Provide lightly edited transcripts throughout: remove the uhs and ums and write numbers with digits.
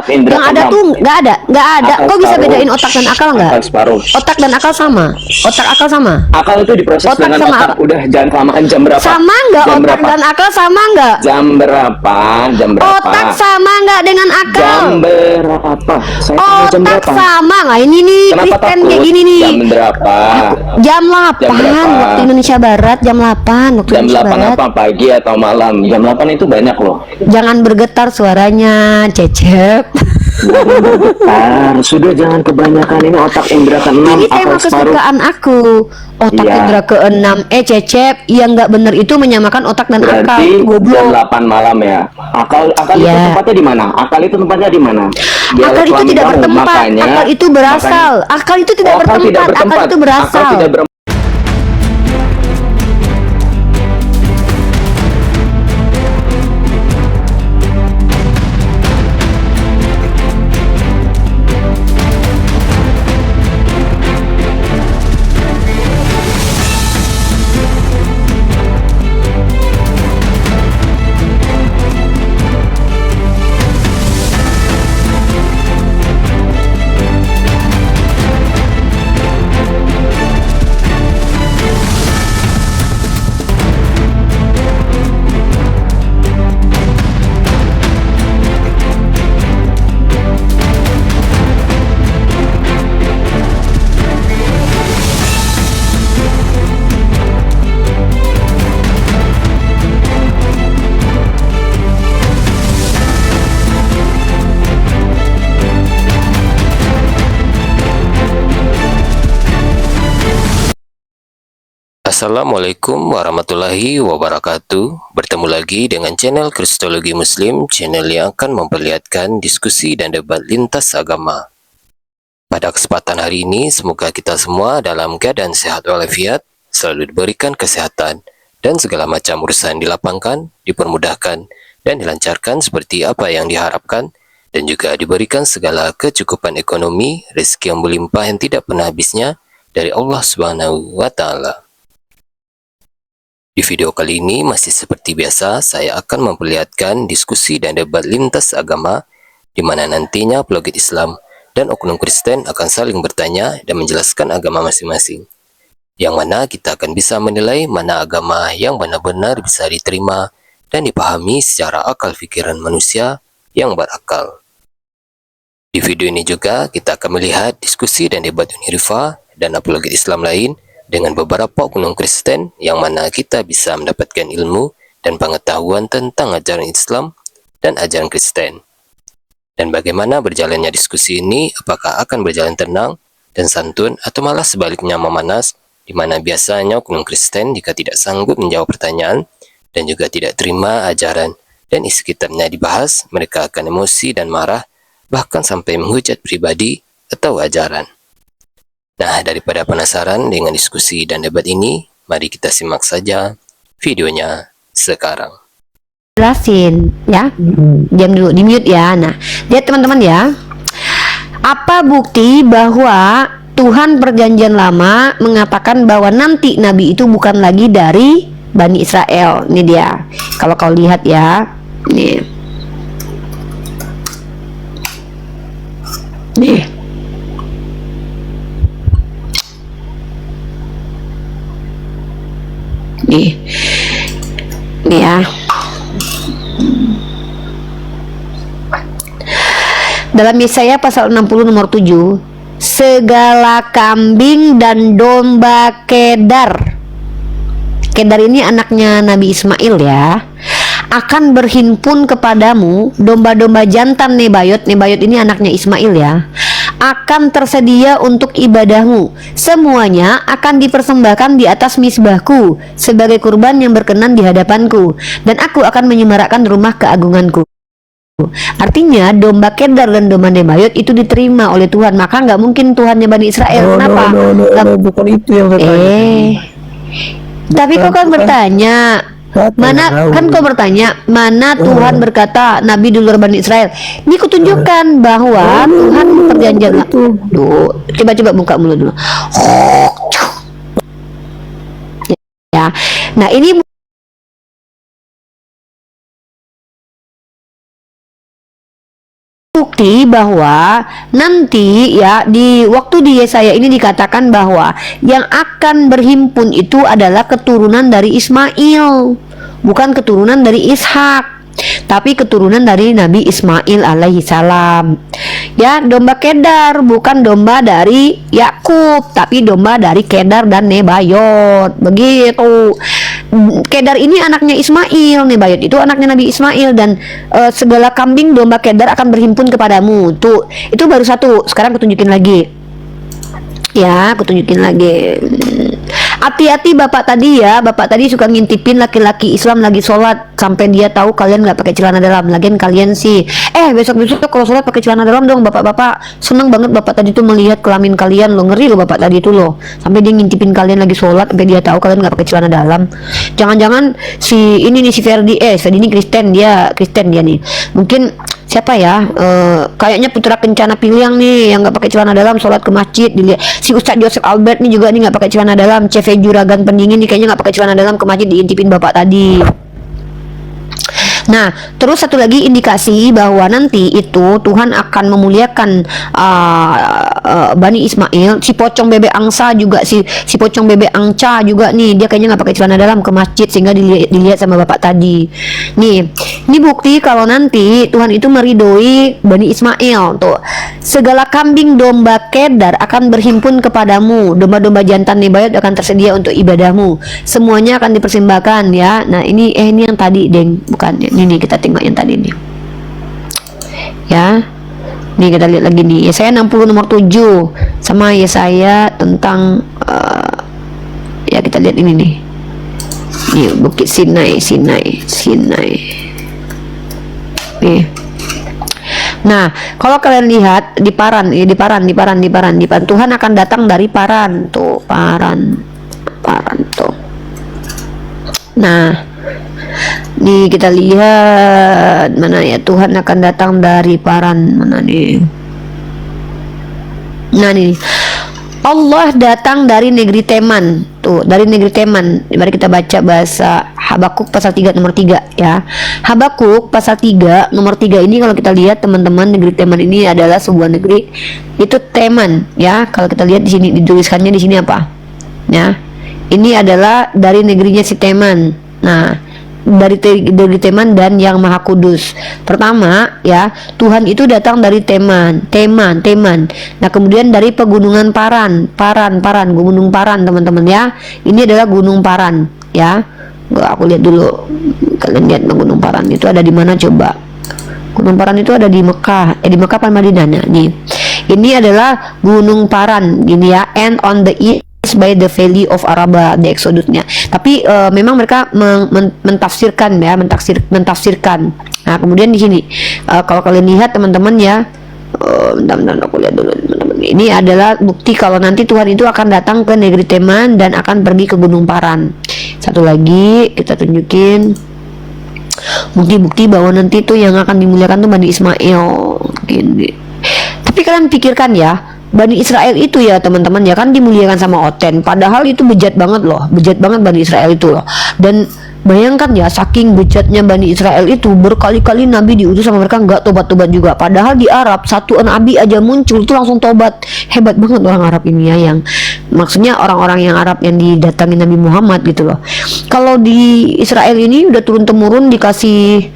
Yang ada tuh nggak ada. Akal Kok bisa separuh. bedain otak dan akal nggak? Akal separuh. Otak dan akal sama. Otak akal sama. Akal itu diproses Otak dengan sama otak. akal. Udah, jangan kelamaan. Jam berapa? Sama nggak Jam otak berapa? dan akal sama nggak? Jam berapa? Jam berapa? Otak sama nggak dengan akal? Jam berapa? Saya tanya jam Otak berapa? sama nggak? Ini nih Kenapa Kristen takut? kayak gini nih. Jam berapa? Jam Jam 8 berapa? waktu Indonesia Barat, jam 8 waktu Jam Indonesia 8 Barat. apa? Pagi atau malam? Jam 8 itu banyak loh. Jangan bergetar suaranya, Cecep. Sudah, jangan kebanyakan. Ini otak indera ke-6, Ini tema akal separuh. kesukaan aku. Otak Iya. indera ke-6. Cecep, yang nggak bener itu menyamakan otak dan akal. Berarti Itu jam goblok. 8 malam ya. Akal itu Iya. tempatnya di mana? Akal itu tempatnya di mana? Di Akal alat itu kelamin tidak kamu. bertempat. Makanya, Akal itu berasal. Akal itu tidak akal bertempat. tidak bertempat. Akal itu berasal. Akal tidak Assalamualaikum warahmatullahi wabarakatuh. Bertemu lagi dengan channel Kristologi Muslim, channel yang akan memperlihatkan diskusi dan debat lintas agama. Pada kesempatan hari ini, semoga kita semua dalam keadaan sehat walafiat, selalu diberikan kesehatan, dan segala macam urusan dilapangkan, dipermudahkan, dan dilancarkan seperti apa yang diharapkan, dan juga diberikan segala kecukupan ekonomi, rezeki yang berlimpah yang tidak pernah habisnya dari Allah Subhanahu wa Ta'ala. Di video kali ini masih seperti biasa, saya akan memperlihatkan diskusi dan debat lintas agama di mana nantinya apologet Islam dan oknum Kristen akan saling bertanya dan menjelaskan agama masing-masing. Yang mana kita akan bisa menilai mana agama yang benar-benar bisa diterima dan dipahami secara akal pikiran manusia yang berakal. Di video ini juga kita akan melihat diskusi dan debat Unirifa dan apologet Islam lain dengan beberapa oknum Kristen yang mana kita bisa mendapatkan ilmu dan pengetahuan tentang ajaran Islam dan ajaran Kristen. Dan bagaimana berjalannya diskusi ini, apakah akan berjalan tenang dan santun atau malah sebaliknya memanas, di mana biasanya oknum Kristen jika tidak sanggup menjawab pertanyaan dan juga tidak terima ajaran dan isi kitabnya dibahas, mereka akan emosi dan marah, bahkan sampai menghujat pribadi atau ajaran. Nah, daripada penasaran dengan diskusi dan debat ini, mari kita simak saja videonya sekarang. Jelasin ya. Diam dulu, di mute ya. Nah, lihat teman-teman ya. Apa bukti bahwa Tuhan Perjanjian Lama mengatakan bahwa nanti Nabi itu bukan lagi dari Bani Israel? Ini dia. Kalau kau lihat ya. Nih. Nih. Nih ya, dalam Yesaya pasal 60 nomor 7, segala kambing dan domba Kedar ini anaknya Nabi Ismail ya, akan berhimpun kepadamu. Domba-domba jantan Nebayot ini anaknya Ismail ya, akan tersedia untuk ibadahmu. Semuanya akan dipersembahkan di atas misbahku sebagai kurban yang berkenan di hadapanku, dan aku akan menyemarakkan rumah keagunganku. Artinya domba Kedar dan domba Nebayot itu diterima oleh Tuhan. Maka nggak mungkin Tuhannya Bani Israel. Kenapa? Bukan itu yang saya tanya. Tapi kau kan bertanya, mana kan kau bertanya mana Tuhan berkata Nabi di luar Bani Israel. Ini kutunjukkan bahwa Tuhan perjanjian itu. Coba buka mulut dulu. Ya. Nah, ini bukti bahwa nanti ya di waktu di Yesaya ini dikatakan bahwa yang akan berhimpun itu adalah keturunan dari Ismail, bukan keturunan dari Ishak, tapi keturunan dari Nabi Ismail alaihi salam. Ya, domba Kedar bukan domba dari Yakub, tapi domba dari Kedar dan Nebayot. Begitu. Kedar ini anaknya Ismail, Nebayot itu anaknya Nabi Ismail, dan segala kambing domba Kedar akan berhimpun kepadamu. Tuh, itu baru satu. Sekarang aku tunjukin lagi. Ya, aku tunjukin lagi. Hati-hati bapak tadi ya, bapak tadi suka ngintipin laki-laki Islam lagi sholat sampai dia tahu kalian nggak pakai celana dalam. Lagian kalian sih, besok-besok kalau sholat pakai celana dalam dong bapak-bapak. Seneng banget bapak tadi tuh melihat kelamin kalian loh, ngeri loh bapak tadi tuh loh. Sampai dia ngintipin kalian lagi sholat sampai dia tahu kalian nggak pakai celana dalam. Jangan-jangan si ini nih si Ferdi ini Kristen, dia nih. Mungkin siapa ya? Kayaknya putra kencana Piliang nih yang nggak pakai celana dalam sholat ke masjid. Dilihat si Ustadz Joseph Albert nih juga nih nggak pakai celana dalam. CV Juragan Pendingin nih kayaknya nggak pakai celana dalam ke masjid, diintipin bapak tadi. Nah, terus satu lagi indikasi bahwa nanti itu Tuhan akan memuliakan Bani Ismail. Si pocong bebek angsa juga, si pocong bebek angca juga nih, dia kayaknya nggak pakai celana dalam ke masjid sehingga dilihat sama bapak tadi. Nih, ini bukti kalau nanti Tuhan itu meridoi Bani Ismail. Tuh, segala kambing domba Kedar akan berhimpun kepadamu, domba-domba jantan Nebayot akan tersedia untuk ibadahmu. Semuanya akan dipersembahkan ya. Nah, ini yang tadi, Deng, bukan. Ini kita tengok yang tadi nih. Ya. Nih kita lihat lagi nih. Yesaya 60 nomor 7 sama Yesaya tentang ya kita lihat ini nih. Nih Bukit Sinai. Nih. Nah, kalau kalian lihat di Paran, Tuhan akan datang dari Paran tuh, Paran tuh. Nah, nih kita lihat mana ya, Tuhan akan datang dari Paran, mana nih. Nah nih, Allah datang dari negeri Teman. Tuh, dari negeri Teman. Mari kita baca bahasa Habakuk pasal 3 nomor 3 ya. Habakuk pasal 3 nomor 3 ini kalau kita lihat teman-teman, negeri Teman ini adalah sebuah negeri, itu Teman ya. Kalau kita lihat di sini dituliskannya di sini apa? Ya. Ini adalah dari negerinya si Teman. Nah, dari Teman dan yang Maha Kudus. Pertama ya, Tuhan itu datang dari Teman. Nah, kemudian dari pegunungan Paran, Gunung Paran teman-teman ya. Ini adalah Gunung Paran ya. Aku lihat dulu, kalian lihat Gunung Paran itu ada di mana coba? Gunung Paran itu ada di Mekah, di Mekah apa Madinah? Nih, ini adalah Gunung Paran, gini ya, and on the east by the valley of Araba, di Exodusnya. Tapi memang mereka mentafsirkan ya, mentafsirkan. Nah, kemudian di sini kalau kalian lihat teman-teman ya, bentar aku lihat dulu teman-teman. Ini adalah bukti kalau nanti Tuhan itu akan datang ke negeri Teman dan akan pergi ke Gunung Paran. Satu lagi kita tunjukin bukti-bukti bahwa nanti tuh yang akan dimuliakan tuh Bani Ismail gini. Tapi kalian pikirkan ya, Bani Israel itu ya teman-teman ya kan dimuliakan sama Oten, padahal itu bejat banget Bani Israel itu loh. Dan bayangkan ya, saking bejatnya Bani Israel itu, berkali-kali Nabi diutus sama mereka nggak tobat-tobat juga. Padahal di Arab satu Nabi aja muncul tuh langsung tobat. Hebat banget orang Arab ini ya, yang maksudnya orang-orang yang Arab yang didatangi Nabi Muhammad gitu loh. Kalau di Israel ini udah turun temurun dikasih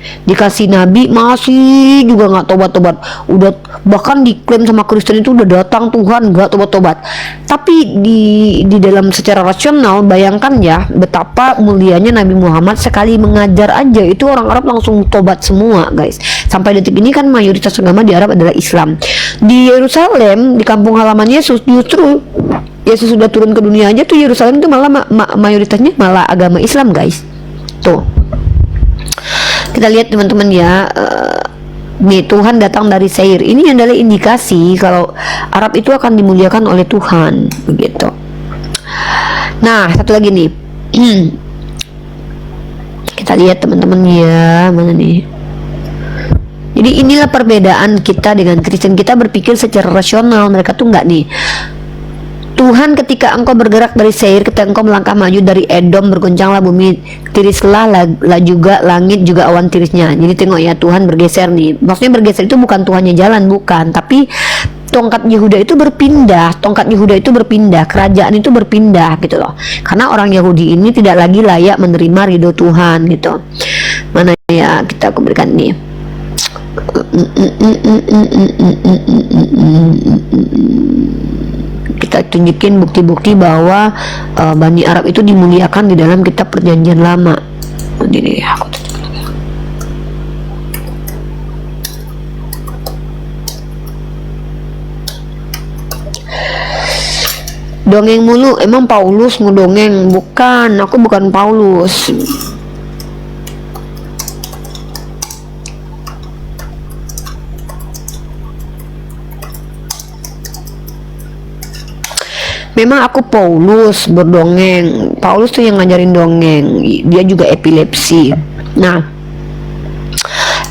Nabi masih juga nggak tobat-tobat. Udah bahkan diklaim sama Kristen itu udah datang Tuhan nggak tobat-tobat. Tapi di dalam secara rasional bayangkan ya betapa mulianya Nabi Muhammad, sekali mengajar aja itu orang Arab langsung tobat semua guys. Sampai detik ini kan mayoritas agama di Arab adalah Islam. Di Yerusalem, di kampung halamannya justru Yesus sudah turun ke dunia aja tuh, Yerusalem itu malah mayoritasnya malah agama Islam guys. Tuh kita lihat teman-teman ya, nih Tuhan datang dari Seir. Ini adalah indikasi kalau Arab itu akan dimuliakan oleh Tuhan begitu. Nah, satu lagi nih kita lihat teman-teman ya, mana nih. Jadi inilah perbedaan kita dengan Kristen. Kita berpikir secara rasional, mereka tuh enggak nih. Tuhan, ketika engkau bergerak dari Seir, ketika engkau melangkah maju dari Edom, bergoncanglah bumi, tirislah juga langit juga awan tirisnya. Jadi tengok ya, Tuhan bergeser nih. Maksudnya bergeser itu bukan Tuhannya jalan, bukan, tapi tongkat Yehuda itu berpindah, kerajaan itu berpindah gitu loh. Karena orang Yahudi ini tidak lagi layak menerima ridho Tuhan gitu. Mana ya, aku berikan nih. Kita tunjukin bukti-bukti bahwa Bani Arab itu dimuliakan di dalam kitab Perjanjian Lama. Ini aku dongeng mulu, emang Paulus ngedongeng? Bukan, aku bukan Paulus. Memang aku Paulus berdongeng. Paulus tuh yang ngajarin dongeng. Dia juga epilepsi. Nah,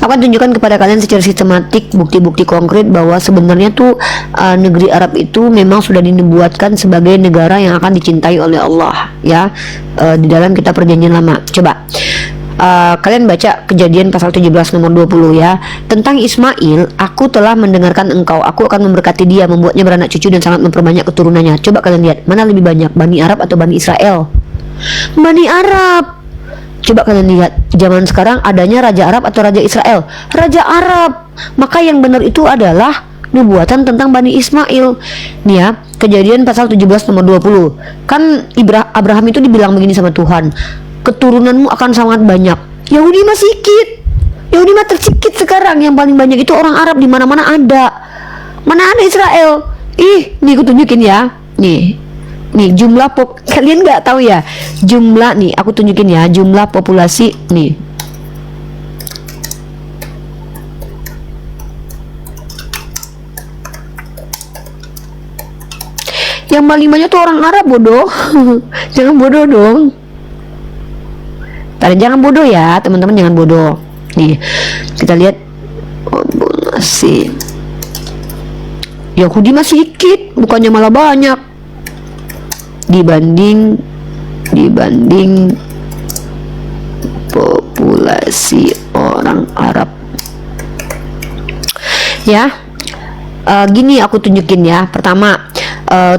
aku akan tunjukkan kepada kalian secara sistematik bukti-bukti konkret bahwa sebenarnya tuh negeri Arab itu memang sudah dinubuatkan sebagai negara yang akan dicintai oleh Allah ya, di dalam kitab Perjanjian Lama. Coba kalian baca Kejadian pasal 17 nomor 20 ya. Tentang Ismail, aku telah mendengarkan engkau, aku akan memberkati dia, membuatnya beranak cucu dan sangat memperbanyak keturunannya. Coba kalian lihat, mana lebih banyak, Bani Arab atau Bani Israel? Bani Arab. Coba kalian lihat, zaman sekarang adanya Raja Arab atau Raja Israel? Raja Arab. Maka yang benar itu adalah nubuatan tentang Bani Ismail. Nih ya, Kejadian pasal 17 nomor 20. Kan Abraham itu dibilang begini sama Tuhan, keturunanmu akan sangat banyak. Yahudi mah sedikit. Yahudi mah tersikit sekarang. Yang paling banyak itu orang Arab, di mana-mana ada. Mana ada Israel? Nih aku tunjukin ya. Nih jumlah kalian nggak tahu ya jumlah, nih aku tunjukin ya jumlah populasi nih. Yang paling banyak tuh orang Arab, bodoh. Jangan bodoh dong. Jangan bodoh ya teman-teman, jangan bodoh. Nih kita lihat populasi Yahudi masih sedikit, bukannya malah banyak dibanding populasi orang Arab ya. Gini aku tunjukin ya. Pertama,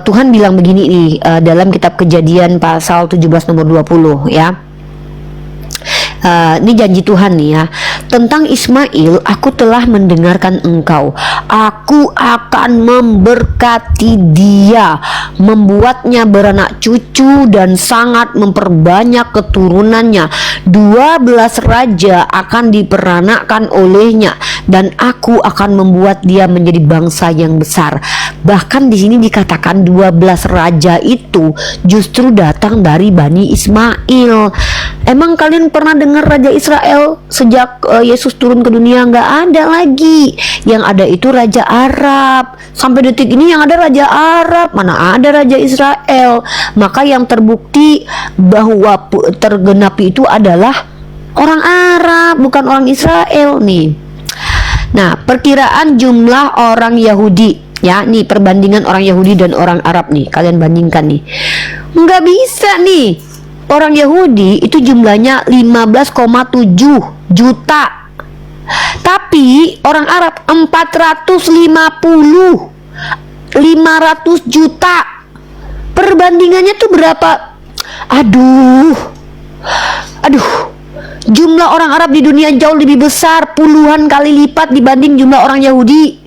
Tuhan bilang begini nih dalam kitab Kejadian pasal 17 nomor 20 ya. Ini janji Tuhan nih ya. Tentang Ismail, aku telah mendengarkan engkau, aku akan memberkati dia, membuatnya beranak cucu dan sangat memperbanyak keturunannya. 12 raja akan diperanakkan olehnya dan aku akan membuat dia menjadi bangsa yang besar. Bahkan di sini dikatakan 12 raja itu justru datang dari Bani Ismail. Emang kalian pernah dengar Raja Israel sejak Yesus turun ke dunia? Nggak ada lagi. Yang ada itu Raja Arab. Sampai detik ini yang ada Raja Arab, mana ada Raja Israel. Maka yang terbukti bahwa tergenapi itu adalah orang Arab, bukan orang Israel nih. Nah, perkiraan jumlah orang Yahudi ya, nih perbandingan orang Yahudi dan orang Arab nih, kalian bandingkan nih. Nggak bisa nih. Orang Yahudi itu jumlahnya 15,7 juta. Tapi orang Arab 500 juta. Perbandingannya tuh berapa? Aduh. Jumlah orang Arab di dunia jauh lebih besar, puluhan kali lipat dibanding jumlah orang Yahudi.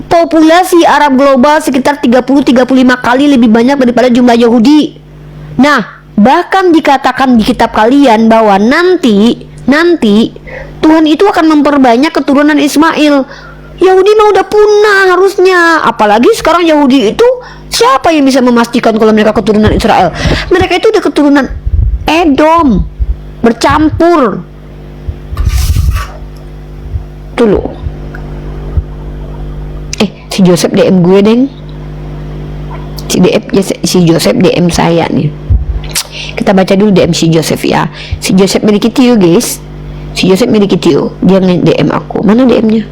Populasi Arab global sekitar 30-35 kali lebih banyak daripada jumlah Yahudi. Nah, bahkan dikatakan di kitab kalian bahwa nanti Tuhan itu akan memperbanyak keturunan Ismail. Yahudi mah udah punah harusnya. Apalagi sekarang Yahudi itu siapa yang bisa memastikan kalau mereka keturunan Israel? Mereka itu udah keturunan Edom bercampur. Tuh loh. Si Joseph DM gue deng. Si Joseph DM saya nih. Kita baca dulu DM si Joseph ya. Si Joseph miliki Tio guys. Si Joseph miliki Tio. Dia DM aku. Mana DM-nya?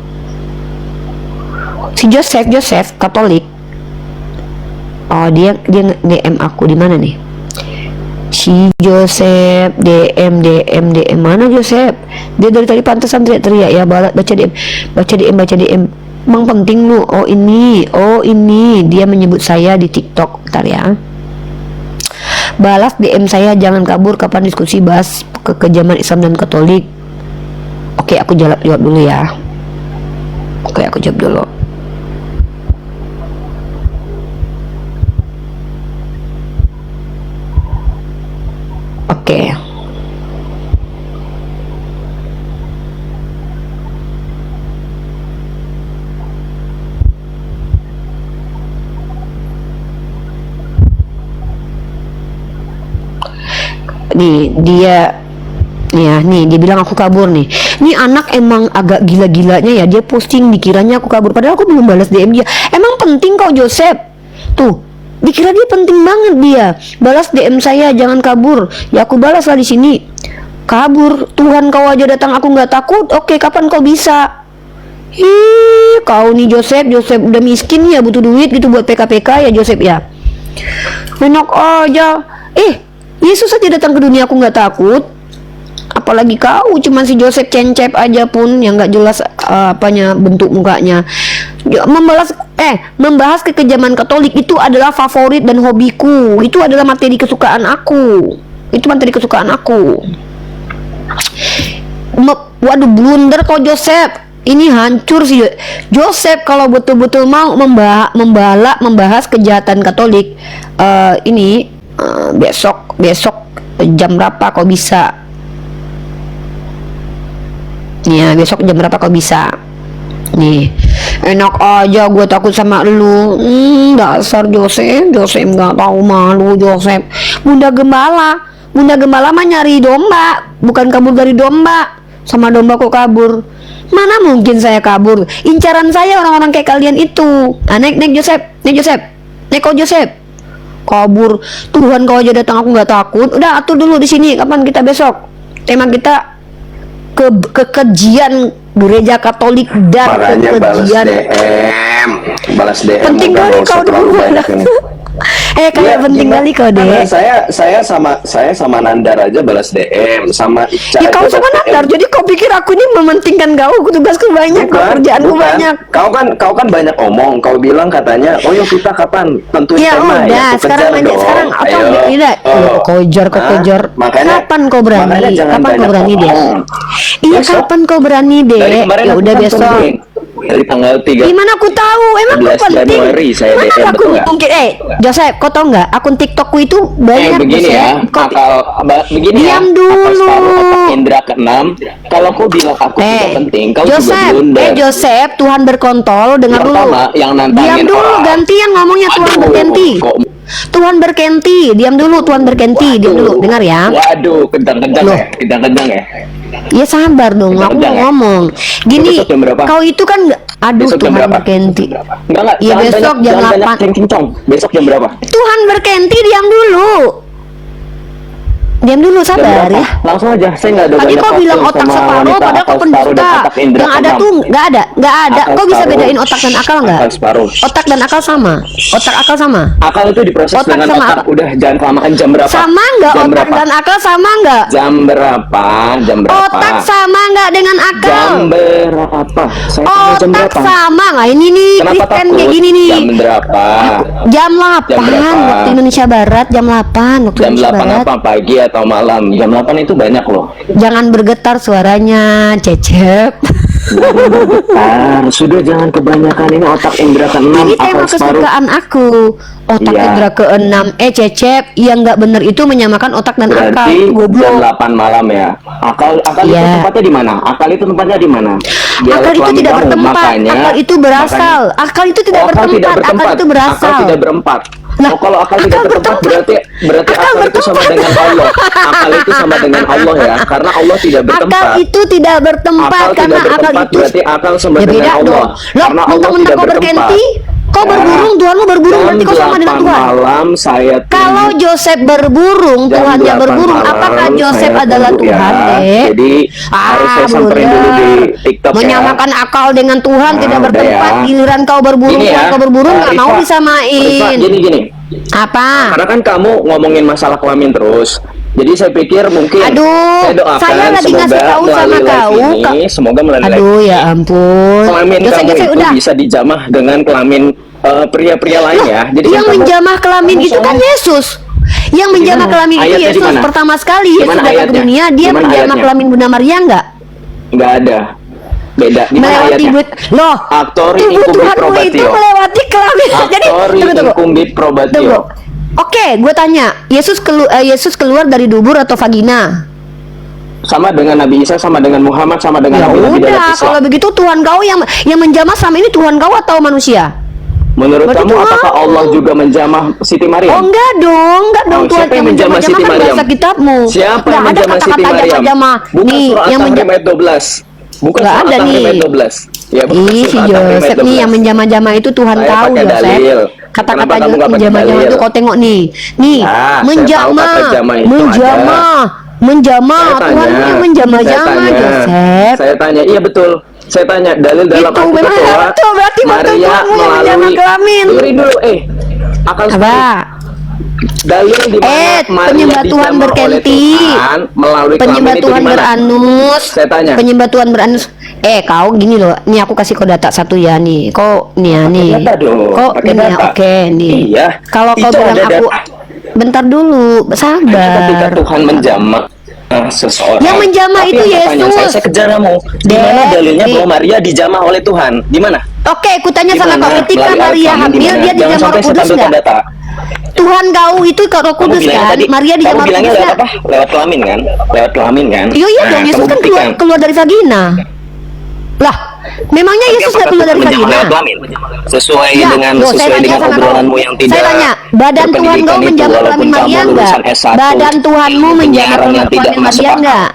Si Joseph Katolik. Oh, dia DM aku di mana nih? Si Joseph DM mana Joseph? Dia dari tadi pantesan teriak-teriak ya, baca DM. Emang penting lu. Oh ini dia menyebut saya di TikTok. Bentar ya. Balas DM saya, jangan kabur, kapan diskusi bahas kekejaman Islam dan Katolik. Oke, aku jawab dulu ya. Oke, aku jawab dulu. Oke. Nih dia bilang aku kabur nih. Nih anak emang agak gila-gilanya ya, dia posting dikiranya aku kabur padahal aku belum balas DM dia. Emang penting kok Joseph? Tuh, dikira dia penting banget dia. Balas DM saya, jangan kabur. Ya aku balas lah di sini. Kabur, Tuhan kau aja datang aku nggak takut. Oke, kapan kau bisa? Ih, kau nih Joseph udah miskin ya, butuh duit gitu buat PKPK ya Joseph ya. Enak aja. Yesus aja datang ke dunia aku nggak takut. Apalagi kau, cuman si Joseph cencep aja pun yang nggak jelas apanya bentuk mukanya. Membahas kekejaman Katolik itu adalah favorit dan hobiku. Itu adalah materi kesukaan aku. Waduh, blunder kok Joseph. Ini hancur sih Joseph kalau betul-betul mau membahas kejahatan Katolik. Besok jam berapa kau bisa? Ya, besok jam berapa kau bisa? Nih, enak aja gue takut sama lu. Dasar Joseph nggak tahu malu Joseph. Bunda Gembala mah nyari domba, bukan kabur dari domba. Sama domba kok kabur? Mana mungkin saya kabur? Incaran saya orang-orang kayak kalian itu. Naik Joseph. Kabur, Tuhan kau aja datang aku nggak takut. Udah atur dulu di sini, kapan kita besok? Tema kita kekejian gereja Katolik dan Makanya kekejian. balas DM Penting kali kau dulu. Kayak penting kali kau deh. Saya sama Nandar aja balas DM, sama Ica. Ya kau aja sama balas Nandar, DM. jadi kau pikir aku ini mementingkan kau? Tugasku banyak, kerjaanku banyak. Kau kan banyak omong. Kau bilang katanya, oh yuk kita kapan tentuin Ya tema udah, aku sekarang kejar aja dong. sekarang atau Ayo. tidak? Kau kejar. Kapan kau berani? Kapan kau berani deh? Iya, Besok. kapan kau berani deh? Dari kemarin Ya aku udah kan besok. penting. Dari tanggal 3 Gimana aku tahu? Emang aku 11 penting? Januari saya Mana DM, akun betul nggak? mungkin? Joseph, kau tau nggak? Akun TikTokku itu banyak. begini ya, Kau begini diam ya. dulu. Akal separuh otak indra ke-6. Kalau kau bilang aku tidak penting, kau juga Joseph, blunder. Joseph, Tuhan berkontol, dengar dulu. Pertama, yang nantangin Diam dulu, orang. gantian ngomongnya Tuhan Aduh, berkenti. kok- Tuhan berkenti, diam dulu, Tuhan berkenti, diam dulu, dengar ya. Waduh, kencang-kencang Loh. ya, kencang-kencang ya. Ya sabar dong, aku Kencang mau ya? ngomong. Gini, Besok jam berapa? kau itu kan aduh Besok jam Tuhan berapa? berkenti. Enggak, Ya jangan besok banyak- jam jangan banyak 8. kencang. Besok jam berapa? Tuhan berkenti, diam dulu. Diam dulu, Jam sabar berapa? ya. Langsung aja, saya nggak ada Tadi banyak kau waktu bilang otak sama separuh, wanita padahal kau akal separuh dan pendusta. otak indra Yang ada ke-6. tuh nggak ada. Akal Kau bisa separuh. bedain otak dan akal nggak? Akal separuh. Otak dan akal sama. Akal sama. Akal itu diproses Otak dengan sama otak. apa? Udah, jangan kelamakan. Jam berapa? Sama nggak Jam otak berapa? dan akal sama nggak? Jam berapa? Jam berapa? Otak sama nggak dengan akal? Jam berapa? Saya tanya jam Otak berapa? sama nggak? Ini nih Kenapa Kristen takut? kayak gini nih. Jam berapa? Jam 8 Jam berapa? waktu Indonesia Barat, jam 8 waktu Jam Indonesia 8 Barat. apa? Pagi atau malam? Jam 8 itu banyak loh. Jangan bergetar suaranya, Cecep. Sudah, jangan kebanyakan. Ini otak indra ke-6. Ini tema akal separuh. kesukaan aku. Otak Iya. indra ke-6. Cecep, yang nggak bener itu menyamakan otak dan akal. Berarti jam Goblok. 8 malam ya. Akal itu Iya. tempatnya di mana? Akal itu tempatnya di mana? Di Akal alat itu kelamin tidak kamu. bertempat. Makanya- Akal itu berasal. Akal itu tidak Oh, akal bertempat. Akal itu berasal. Akal tidak berempat. Lah, Kalau akal tidak akal bertempat bertempat. berarti Akal akal itu sama dengan Allah. Akal itu sama dengan Allah ya, karena Allah tidak bertempat. Akal itu tidak bertempat Akal karena tidak akal bertempat itu berarti akal sama ya dengan beda Allah. dong. Loh, Karena Allah mentang-mentang tidak kau bertempat. berkenti, kau berburung, Tuhanmu berburung, berarti kau sama dengan 8 Tuhan. malam saya Kalau tunduk. Joseph berburung, Jam Tuhannya 8 berburung. malam Apakah Joseph saya adalah tunduk Tuhan, ya. dek? Jadi harus saya samperin dulu di TikTok ya. Menyamakan akal dengan Tuhan Nah, tidak udah bertempat. ya. Giliran kau berburung, Gini Tuhan ya, kau berburung, nggak mau Rifa, disamain. gini. Apa? Karena kan kamu ngomongin masalah kelamin terus. Jadi saya pikir mungkin Aduh, saya doakan saya lagi semoga ngasih tahu sama melalui live kau, ini, semoga melalui live Aduh ya ampun. kelamin Joseph, kamu itu udah. bisa dijamah dengan kelamin pria-pria lain ya. Jadi Yang kan kamu- menjamah kelamin kamu itu kan soalnya- Yesus. Yang menjamah Gimana? kelamin itu Ayatnya di Yesus mana? pertama sekali. Yesus Gimana datang ke ayatnya? dunia, dia Gimana menjamah ayatnya? kelamin Bunda Maria enggak? nggak ada. Beda. Di mana Melewati ayatnya? loh. Actori Ibu incumbit Tuhanmu itu probatio. melewati kelamin. Jadi Actori tunggu. incumbit probatio. Tunggu. Oke, gue tanya, Yesus keluar dari dubur atau vagina? Sama dengan Nabi Isa, sama dengan Muhammad, sama dengan Ya Nabi-Nabi dalam udah, Islam. kalau begitu Tuhan kau yang menjamah sama ini Tuhan kau atau manusia? Menurut Berarti kamu Tuhan. apakah Allah juga menjamah Siti Oh Maryam? enggak dong Oh, Tuhan siapa yang yang menjamah Siti kan Maryam? bahasa kitabmu. Siapa yang Nggak ada menjamah Siti kata-kata Maryam? jamah. Bukan Nih, surah yang At-Tahrim ayat 12. Bukan Nggak surah ada At-Tahrim nih. ayat 12. Ya, bukan Ih, si surah At-Tahrim ayat Joseph nih 12. yang menjamah-jamah itu Tuhan Saya tahu pakai Joseph. dalil. Kata-kata Kenapa kamu nggak pakai menjamah-jamah dalil? itu kau tengok nih. Nih, Ya, saya tahu menjamah, kata jamah itu menjamah, Saya Tuhan tanya, yang menjamah-jamah saya tanya, Joseph. Saya tanya, iya betul. Saya tanya dalil dalam Itu Alkitab memang bahwa betul, berarti betul Maria Tuhanmu yang menjamah kelamin. Dengerin dulu, akan Apa? dalil di mana Maria penyembah Tuhan dijamah oleh berkenti. Tuhan melalui Penyembah kelamin itu Tuhan di mana? beranus. Saya tanya. Penyembah Tuhan beranus. Kau gini loh. Nih aku kasih kau data satu ya nih. Kau nih ya nih. data dong, Kau pakai ini ya, data. oke nih. Iya, Kalau kau itu bilang ada aku data. bentar dulu, Ketika sabar. Tuhan menjamah seseorang. Yang menjamah Tapi itu yang pertanyaan Yesus. saya kejar kamu. Di mana Dek, dalilnya nih. bahwa Maria dijamah oleh Tuhan? Di mana? Oke, aku tanya sama Gimana? kau ketika Melalui Maria Al-Quran, hamil gimana? dia Jangan dijamah sampai Roh saya Kudus tampilkan enggak? data. Tuhan kau itu Roh Kamu Kudus bilangnya kan? tadi, Maria kamu dijamah Roh bilangnya Kudus lewat enggak? apa? Lewat kelamin kan? Lewat kelamin kan? Iya Nah, dong, Yesus kamu kan buktikan. keluar dari vagina. Lah, memangnya Yesus nggak keluar dari Menjamah vagina? lewat kelamin? Sesuai Ya, dengan loh, saya sesuai tanya dengan sama kau. obrolanmu yang tidak Saya tanya, badan Tuhan berpendidikan kau itu, menjamah walaupun kelamin kamu Maria enggak? lulusan S1, Badan Tuhanmu menjamah penyiaran yang tidak kelamin masuk Maria akal. enggak?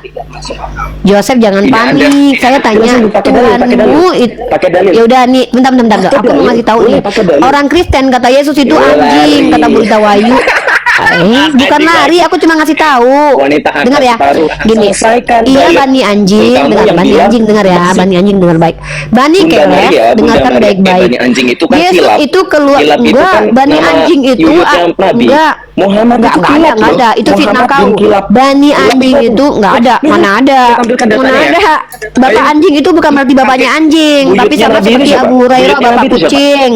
Joseph jangan Tidak ada. panik. Saya tanya, Joseph, pakai dalil, pakai dalil. Tuhanmu Pakai dalil. Ya udah nih, bentar. Pakai Aku mau dalil. ngasih tahu Boleh, nih. pakai dalil. Orang Kristen kata Yesus itu Ya, anjing, lari. kata Berita Wahyu. Bukan lari, aku cuma ngasih tahu. Wanita angkat Dengar ya, separuh. gini. Selesaikan Iya dalil. Bani anjing, Kamu dengar yang Bani bilang anjing dengar ya, bersih. Bani anjing dengar baik. Bani Bunda keleh, Maria, Bunda dengarkan Maria. baik-baik. Bani anjing itu kan Yesus kilap. itu keluar Kilap itu enggak, kan Bani nama anjing itu yuyutnya Nabi. enggak. Muhammad Enggak itu ada, kilap enggak loh. ada. Itu fitnah Muhammad kau. bin kilap. Bani Kilap anjing itu enggak ada. Mana ada? Saya tampilkan datanya Mana ya. ada? Bapak Ayo. anjing itu bukan berarti bapaknya anjing, Buyutnya tapi sama Nabi ini seperti siapa? Abu Hurairah Buyutnya bapak Nabi itu siapa? kucing.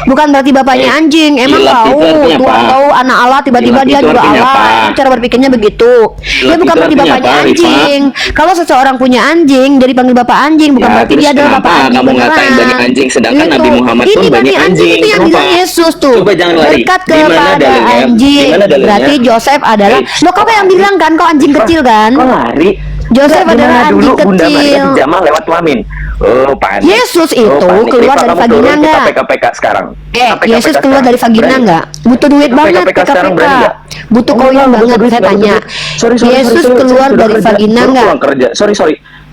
Bukan berarti bapaknya anjing. Emang Kilap kau itu artinya Tuhan apa? kau anak Allah tiba-tiba Kilap dia itu juga artinya Allah. apa? Itu cara berpikirnya begitu. Dia Kilap bukan itu berarti artinya bapaknya apa, Rifat? anjing. Kalau seseorang punya anjing, jadi panggil bapak anjing, bukan Ya, berarti terus dia adalah kenapa bapak anjing kamu ngatain beneran. Bani anjing, sedangkan Gitu. Nabi Muhammad pun Ini Bani Bani anjing itu yang Kenapa? bilang Yesus tuh. Coba jangan lari. Berkat Di mana kepada dalilnya? anjing. Di mana dalilnya? Berarti Joseph adalah. Eh, Lo kau yang bilang kan, kau anjing kecil kan? Kok lari? Joseph Enggak, adalah gimana anjing dulu Bunda Maria kecil. dijamah lewat kelamin. Oh, panik. Yesus itu panik. keluar Rifat, dari kamu vagina turun, kita enggak? PKPK sekarang. Yesus keluar dari vagina Berani? enggak? Butuh duit PKPK banget sekarang PKPK. berani nggak? Butuh Oh, koin enggak, banget. butuh duit, Saya butuh tanya. duit. Sorry, Yesus saya keluar sudah dari kerja. vagina Baru enggak? pulang kerja. Sorry.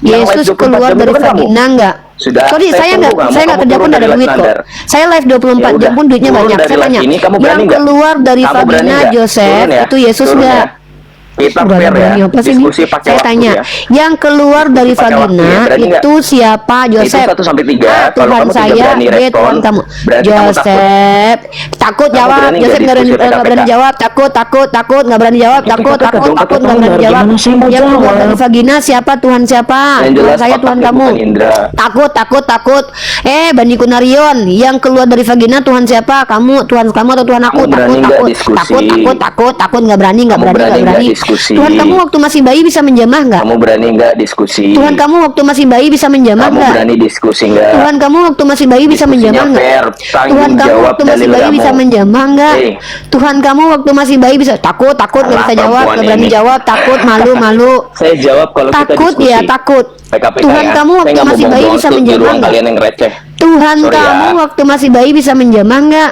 Yang Yesus live 24 keluar jam dari itu kan kamu. vagina enggak? Sudah, Sorry, saya saya tunggu enggak kamu. saya enggak Kamu kerja turun pun dari ada live duit kok. standar. Saya live 24 Ya jam udah, pun duitnya turun banyak. dari Saya live tanya. ini, kamu berani Yang nggak? keluar dari Kamu berani vagina nggak? Joseph Turun ya? itu Yesus Turun enggak? ya? Kita fair ya. Berani apa sih ini? Diskusi pakai Saya waktu tanya, ya. yang keluar dari Pakai waktu vagina ya, berani nggak? itu siapa? Joseph. Itu 1 sampai 3. Ah, Kalau Tuhan kamu tidak saya, berani dia respon, Tuhan kamu. berarti kamu takut. Joseph, takut Kamu jawab. berani nggak Joseph nggak diskusi nggak berani PKPK? jawab. Takut, nggak berani jawab. Takut nggak berani jawab. Gimana sih mau Yang keluar jawab? dari vagina siapa? Tuhan siapa? Yang Tuhan jelas saya, otak Tuhan itu kamu. bukan Indra. Takut. Bani Kunarion, yang keluar dari vagina Tuhan siapa? Kamu, Tuhan kamu atau Tuhan aku? Kamu berani nggak diskusi? Takut, nggak berani. Kamu berani nggak diskusi? Tuhan kamu waktu masih bayi bisa menjamah nggak? Kamu berani nggak diskusi? Tuhan kamu waktu masih bayi bisa menjamah Kamu nggak? berani diskusi nggak? Tuhan kamu waktu masih bayi bisa Diskusinya menjamah nggak? fair, tanggung Tuhan kamu jawab waktu masih dalil bayi kamu. bisa menjamah nggak? Eh. Tuhan kamu waktu masih bayi bisa takut nggak Alah, bisa jawab, perempuan nggak berani ini. jawab, takut, malu. Saya jawab kalau kita Takut diskusi. ya takut. PKPK Tuhan ya. kamu Saya waktu nggak mau masih bayi buang-buang bisa waktu di menjamah ruang nggak? kalian yang receh. Tuhan Sorry kamu ya. waktu masih bayi bisa menjamah nggak?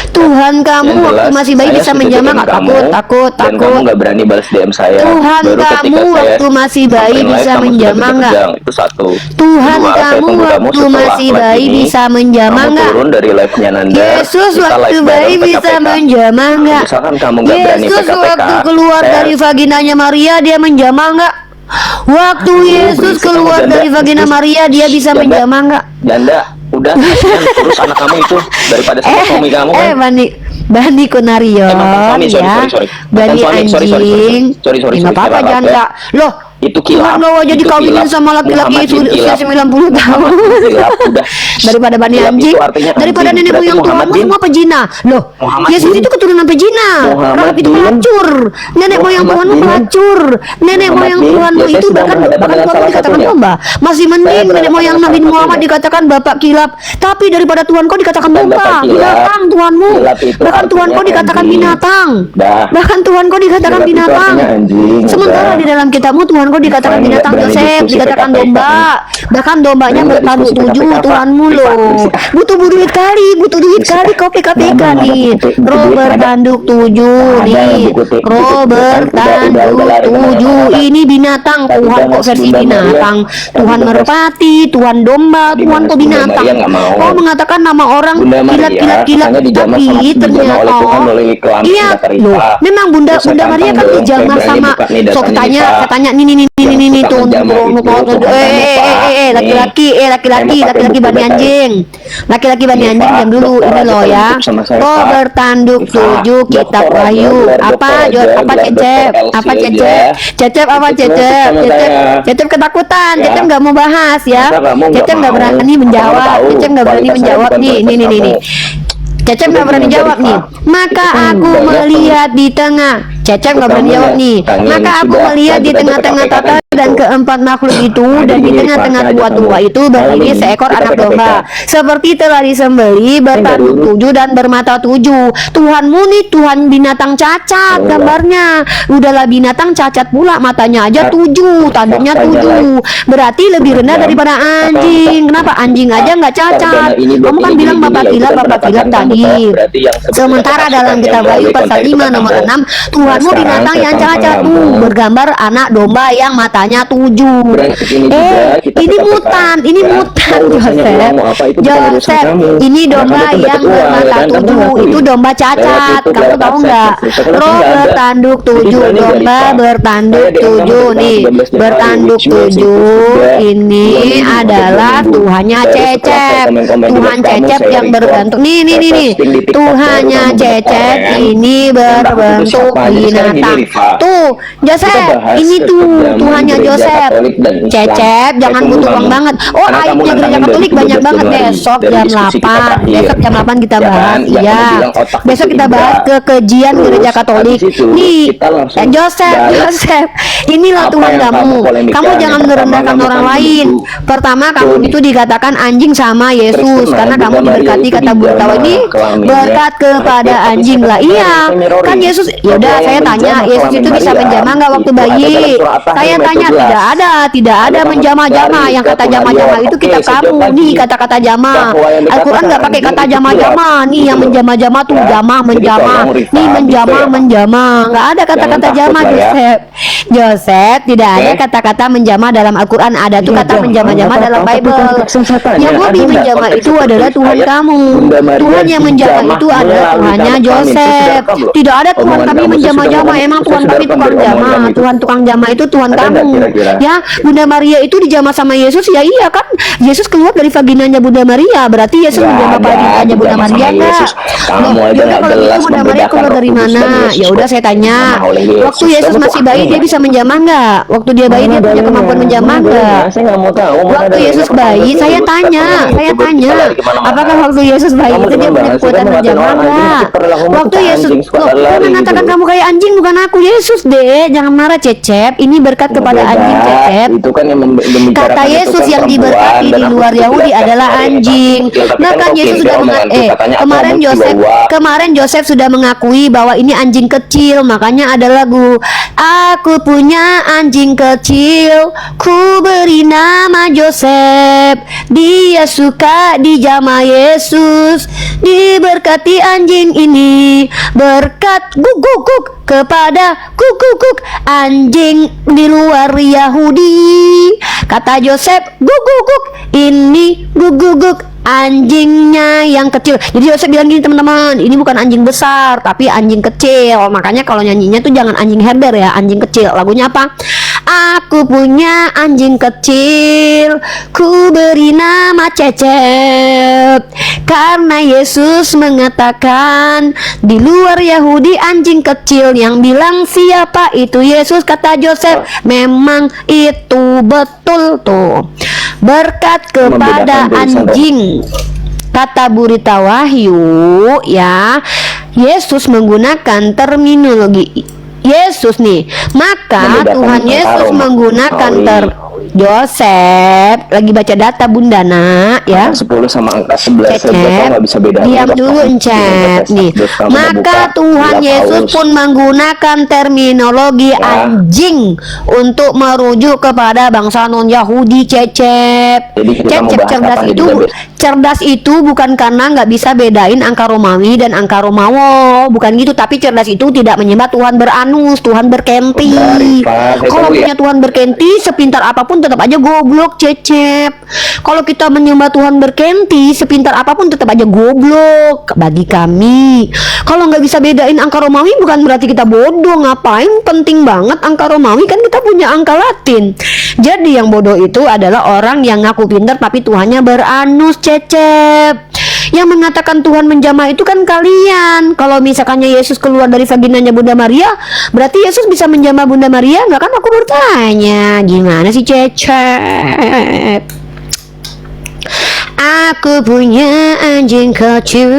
Tuhan kamu Yang waktu jelas, masih bayi saya bisa sudah menjamah dengan nggak? kamu, Dan kamu Takut. nggak berani balas DM saya. Tuhan Baru ketika kamu saya waktu masih bayi sampein live, bisa kamu sudah menjamah nggak? berkedang. Itu 1. Tuhan Kedua, saya kamu tunggu kamu waktu setelah masih live bayi ini, bisa menjamah kamu nggak? turun dari live-nya Nanda. Yesus kita waktu live bayi bareng bisa PKPK. menjamah nggak? Misalkan kamu nggak berani Yesus PKPK, waktu keluar saya- dari vaginanya Maria dia menjamah nggak? Waktu Yesus berisik keluar kamu, Janda. dari vagina Terus, Maria dia bisa Janda. menjamah nggak? Janda, udah kasihan terus anak kamu itu daripada sama suami kamu kan. Bani Kunarion Fahmi, ya. sorry. Bani Bukan Fahmi, sorry. anjing. Sorry, Nggak apa-apa, kilap, jangan ya. nggak. Loh, Itu kilap. Lo jadi Itu kawinin kilap. sama laki-laki Muhammad bin usia kilap. 90 tahun. Kilap, udah. Daripada Bani Kilap anjing, itu artinya daripada anjing. nenek Berarti moyang Muhammad tuamu bin- semua pejina. Loh, Muhammad Yesus bin- itu keturunan pejina. Muhammad Rahab itu bin- pelacur. Nenek moyang Muhammad Tuhanmu bin- pelacur. Nenek Muhammad moyang bin- Tuhanmu ya, saya itu sedang bahkan berhadapan dengan Tuhanmu salah dikatakan satunya. domba. Masih mending nenek berhadapan moyang dengan Nabi salah Muhammad satunya. dikatakan bapak kilap. Tapi daripada Tuhan kau dikatakan Bukan domba. bapak kilap. Binatang Tuhanmu. Kilap itu Bahkan Tuhan kau artinya dikatakan anjing. binatang. Dah. Bahkan Tuhan kau dikatakan Kilap itu binatang. artinya anjing, Sementara udah. di dalam kitabmu Tuhan kau dikatakan Fahmi, binatang, nggak berani Joseph diskusi dikatakan PKP, domba. Bahkan dombanya Berani nggak bertanduk diskusi 7 PKP, Tuhanmu Pak? loh. Butuh duit kali, butuh duit kali kau PKPK Nggak ada nih. buku duit, Robert ada. tanduk 7 Ada nih. buku duit, Robert udah lari tanduk 7 kemana-mana. ini binatang. Tadi Tuhan kok bahas versi Bunda Maria. binatang. Tadi Tuhan bahas- merpati, Tuhan domba, Tadi Tuhan bahas kok Bunda binatang. Maria nggak mau. Kau mengatakan nama orang Bunda Maria kilat-kilat-kilat, katanya dijamah tapi sama- dijamah ternyata oleh Tuhan melalui kelamin iya Natarita. loh. Memang Bunda Terus saya Bunda Maria tantang kan dong, dijamah saya berani sama buka nih so datanya nih, Pak. katanya nih Yang tuh suka menjamah itu laki-laki Saya pakai buku Bani BTS. anjing. Laki-laki Bani Ini, anjing Pak, diam dulu dokter ini aja loh pakai ya. buku sama saya, Pak. Robert tanduk Pak, 7 kitab dokter aja, Wahyu. gelar Apa dokter Jod aja, apa gelar Cecep? dokter Apa LC Cecep? aja. Cecep apa Itu Cecep? sama Cecep saya. Cecep ketakutan. Ya. Cecep nggak mau bahas ya. Masa kamu nggak Cecep nggak mau? berani Apa menjawab. kamu tahu Cecep nggak berani kualitas saya menjawab bukan nih kualitas nih. kamu? Cecep Udah nggak berani gini, jawab Pak. nih. Maka Itu kan aku banyak melihat di tengah. Cecep nggak berani Kamu jawab ya, nih. tanya Maka ini aku sudah, melihat di lanjut aja tengah-tengah ke KPK tata dan itu. keempat makhluk itu Nah, dan di gini, tengah-tengah Pak, tua-tua aja itu kamu. berdiri Ini seekor kita anak ke domba KPK. seperti telah disembeli bertanduk dulu. 7 dan bermata 7. Tuhanmu nih Tuhan binatang cacat Allah. gambarnya. Udahlah binatang cacat pula, matanya aja 7, tanduknya Faktanya 7. Berarti lebih rendah daripada anjing. Kenapa anjing aja nggak cacat? Kamu kan bilang bapak kilap tadi. Sementara dalam kitab Wahyu pasal 5 nomor 6, Tuhanmu binatang yang cacat tuh bergambar anak domba yang matanya 7. Ini mutan, Joseph. Ini domba yang bermata 7, itu domba cacat. Kamu tahu nggak? Robert tanduk 7, domba bertanduk 7 nih, bertanduk 7. Ini adalah Tuhannya Cecep. Tuhan Cecep yang berbentuk nih. Tuhannya Cecep ini berbentuk binatang. Tuh, Joseph, ini tuh Tuhannya Joseph. Cecep, jangan butuh uang banget. Oh, aibnya gereja Katolik banyak banget. Besok jam 8. Besok jam 8 kita bahas. Iya. Besok kita bahas kekejian gereja Katolik. Nih, Joseph, inilah Tuhan kamu. Kamu jangan merendahkan orang lain. Pertama, kamu itu dikatakan anjing sama Yesus karena kamu diberkati kata Bu Tawa ini berkat kepada anjing lah. Iya, kan Yesus. Yaudah, saya tanya, Yesus itu bisa menjamah nggak waktu bayi? Saya tanya, tidak ada menjamah-jamah. Yang kata jamah-jamah itu kitab kamu. Nih kata-kata jamah. Al-Quran nggak pakai kata jamah-jamah. Nih yang menjamah-jamah tuh jamah menjamah. Nih menjamah. Nggak ada kata-kata jamah, Joseph. Tidak ada kata-kata menjamah dalam Al-Quran. Ada tuh kata menjamah-jamah dalam Bible. Yang lebih menjamah itu adalah Tuhan kamu. Tuhan yang menjamah itu adalah Tuhannya Joseph. Tidak ada Tuhan kami menjamah-jamah. Emang Tuhan kami tukang jamah. Tuhan tukang jamah itu Tuhan kamu. Ya, Bunda Maria itu dijamah sama Yesus. Ya iya kan, Yesus keluar dari vaginanya Bunda Maria. Berarti Yesus menjamah vaginanya Bunda Maria enggak? Yaudah kalau gitu Bunda Maria keluar dari mana? Ya udah saya tanya. Waktu Yesus masih bayi dia bisa menjamah enggak? Waktu dia bayi dia punya kemampuan menjamah enggak? Waktu Yesus bayi saya tanya. Apakah waktu Yesus bayi itu dia punya kekuatan menjamah enggak? Waktu Yesus, loh, kau mengatakan kamu kayak anjing, bukan aku. Yesus deh, jangan marah Cecep. Ini berkat kepada anjing Cecep. Itu kan yang Kata Yesus yang diberkati di luar Yahudi adalah anjing. Nah kan Yesus sudah kemarin Joseph sudah mengakui bahwa ini anjing kecil. Makanya ada lagu, aku punya anjing kecil, ku beri nama Joseph. Dia suka dijamah Yesus. Diberkati anjing ini, berkat guguk kepada guguk anjing di luar Yahudi. Kata Joseph, guguk ini guguk anjingnya yang kecil. Jadi Joseph bilang gini teman-teman, ini bukan anjing besar tapi anjing kecil. Makanya kalau nyanyinya tuh jangan anjing herder ya, anjing kecil. Lagunya apa? Aku punya anjing kecil, ku beri nama Cecep, karena Yesus mengatakan di luar Yahudi anjing kecil. Yang bilang siapa itu? Yesus, kata Joseph. Memang itu betul tuh, berkat kepada anjing. Kata Burita Wahyu ya, Yesus menggunakan terminologi Yesus nih, maka Tuhan Yesus menggunakan Joseph lagi baca data Bunda Nak ya. 10 sama angka 11 saja nggak bisa beda. Diam dulu Encep nih. Maka Tuhan Yesus pun menggunakan terminologi anjing untuk merujuk kepada bangsa non Yahudi. Cecep cerdas itu bukan karena nggak bisa bedain angka Romawi dan angka Romawo, bukan gitu, tapi cerdas itu tidak menyembah Tuhan beranus, Tuhan berkenti. Kalau punya Tuhan berkenti, sepintar apapun tetap aja goblok. Cecep, kalau kita menyembah Tuhan berkenti, sepintar apapun tetap aja goblok bagi kami. Kalau nggak bisa bedain angka Romawi bukan berarti kita bodoh. Ngapain penting banget angka Romawi, kan kita punya angka Latin. Jadi yang bodoh itu adalah orang yang ngaku pintar tapi Tuhannya beranus. Cecep, yang mengatakan Tuhan menjamah itu kan kalian. Kalau misalkannya Yesus keluar dari vaginanya Bunda Maria, berarti Yesus bisa menjamah Bunda Maria nggak? Kan aku bertanya, gimana sih Cecep? Aku punya anjing kecil,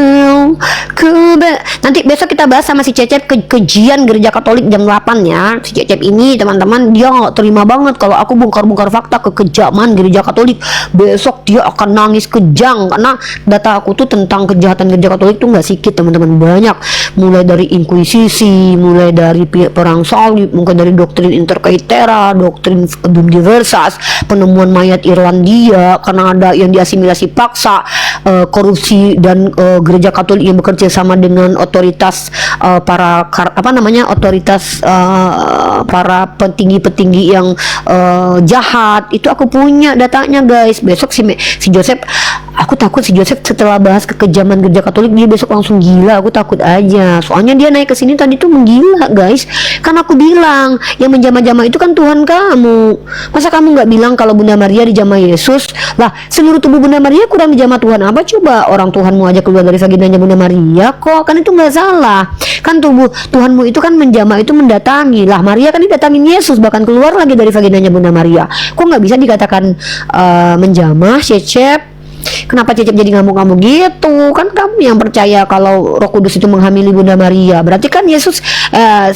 nanti besok kita bahas sama si Cecep kejian gereja Katolik jam 8 ya. Si Cecep ini teman-teman, dia nggak terima banget kalau aku bongkar-bongkar fakta kekejaman gereja Katolik. Besok dia akan nangis kejang karena data aku tuh tentang kejahatan gereja Katolik tuh nggak sedikit teman-teman, banyak. Mulai dari inkuisisi, mulai dari perang salib, mungkin dari doktrin interkaitera, doktrin dum diversas, penemuan mayat Irlandia karena ada yang diasimilasi paksa, korupsi, dan gereja Katolik yang bekerja sama dengan otoritas para petinggi-petinggi yang jahat. Itu aku punya datanya guys. Besok si Joseph, aku takut si Joseph setelah bahas kekejaman gereja Katolik dia besok langsung gila. Aku takut aja, soalnya dia naik ke sini tadi tuh menggila guys. Kan aku bilang yang menjamah-jamah itu kan Tuhan kamu. Masa kamu nggak bilang kalau Bunda Maria dijamah Yesus? Lah, seluruh tubuh Bunda Maria kurang dijamah Tuhan apa coba? Orang Tuhanmu aja keluar dari vaginanya Bunda Maria kok, kan itu nggak salah. Kan tubuh Tuhanmu itu kan menjamah itu mendatangi. Lah Maria kan didatangin Yesus, bahkan keluar lagi dari vaginanya Bunda Maria. Kok nggak bisa dikatakan menjamah? Cecep, kenapa Cecep jadi ngamuk-ngamuk gitu? Kan kamu yang percaya kalau Roh Kudus itu menghamili Bunda Maria. Berarti kan Yesus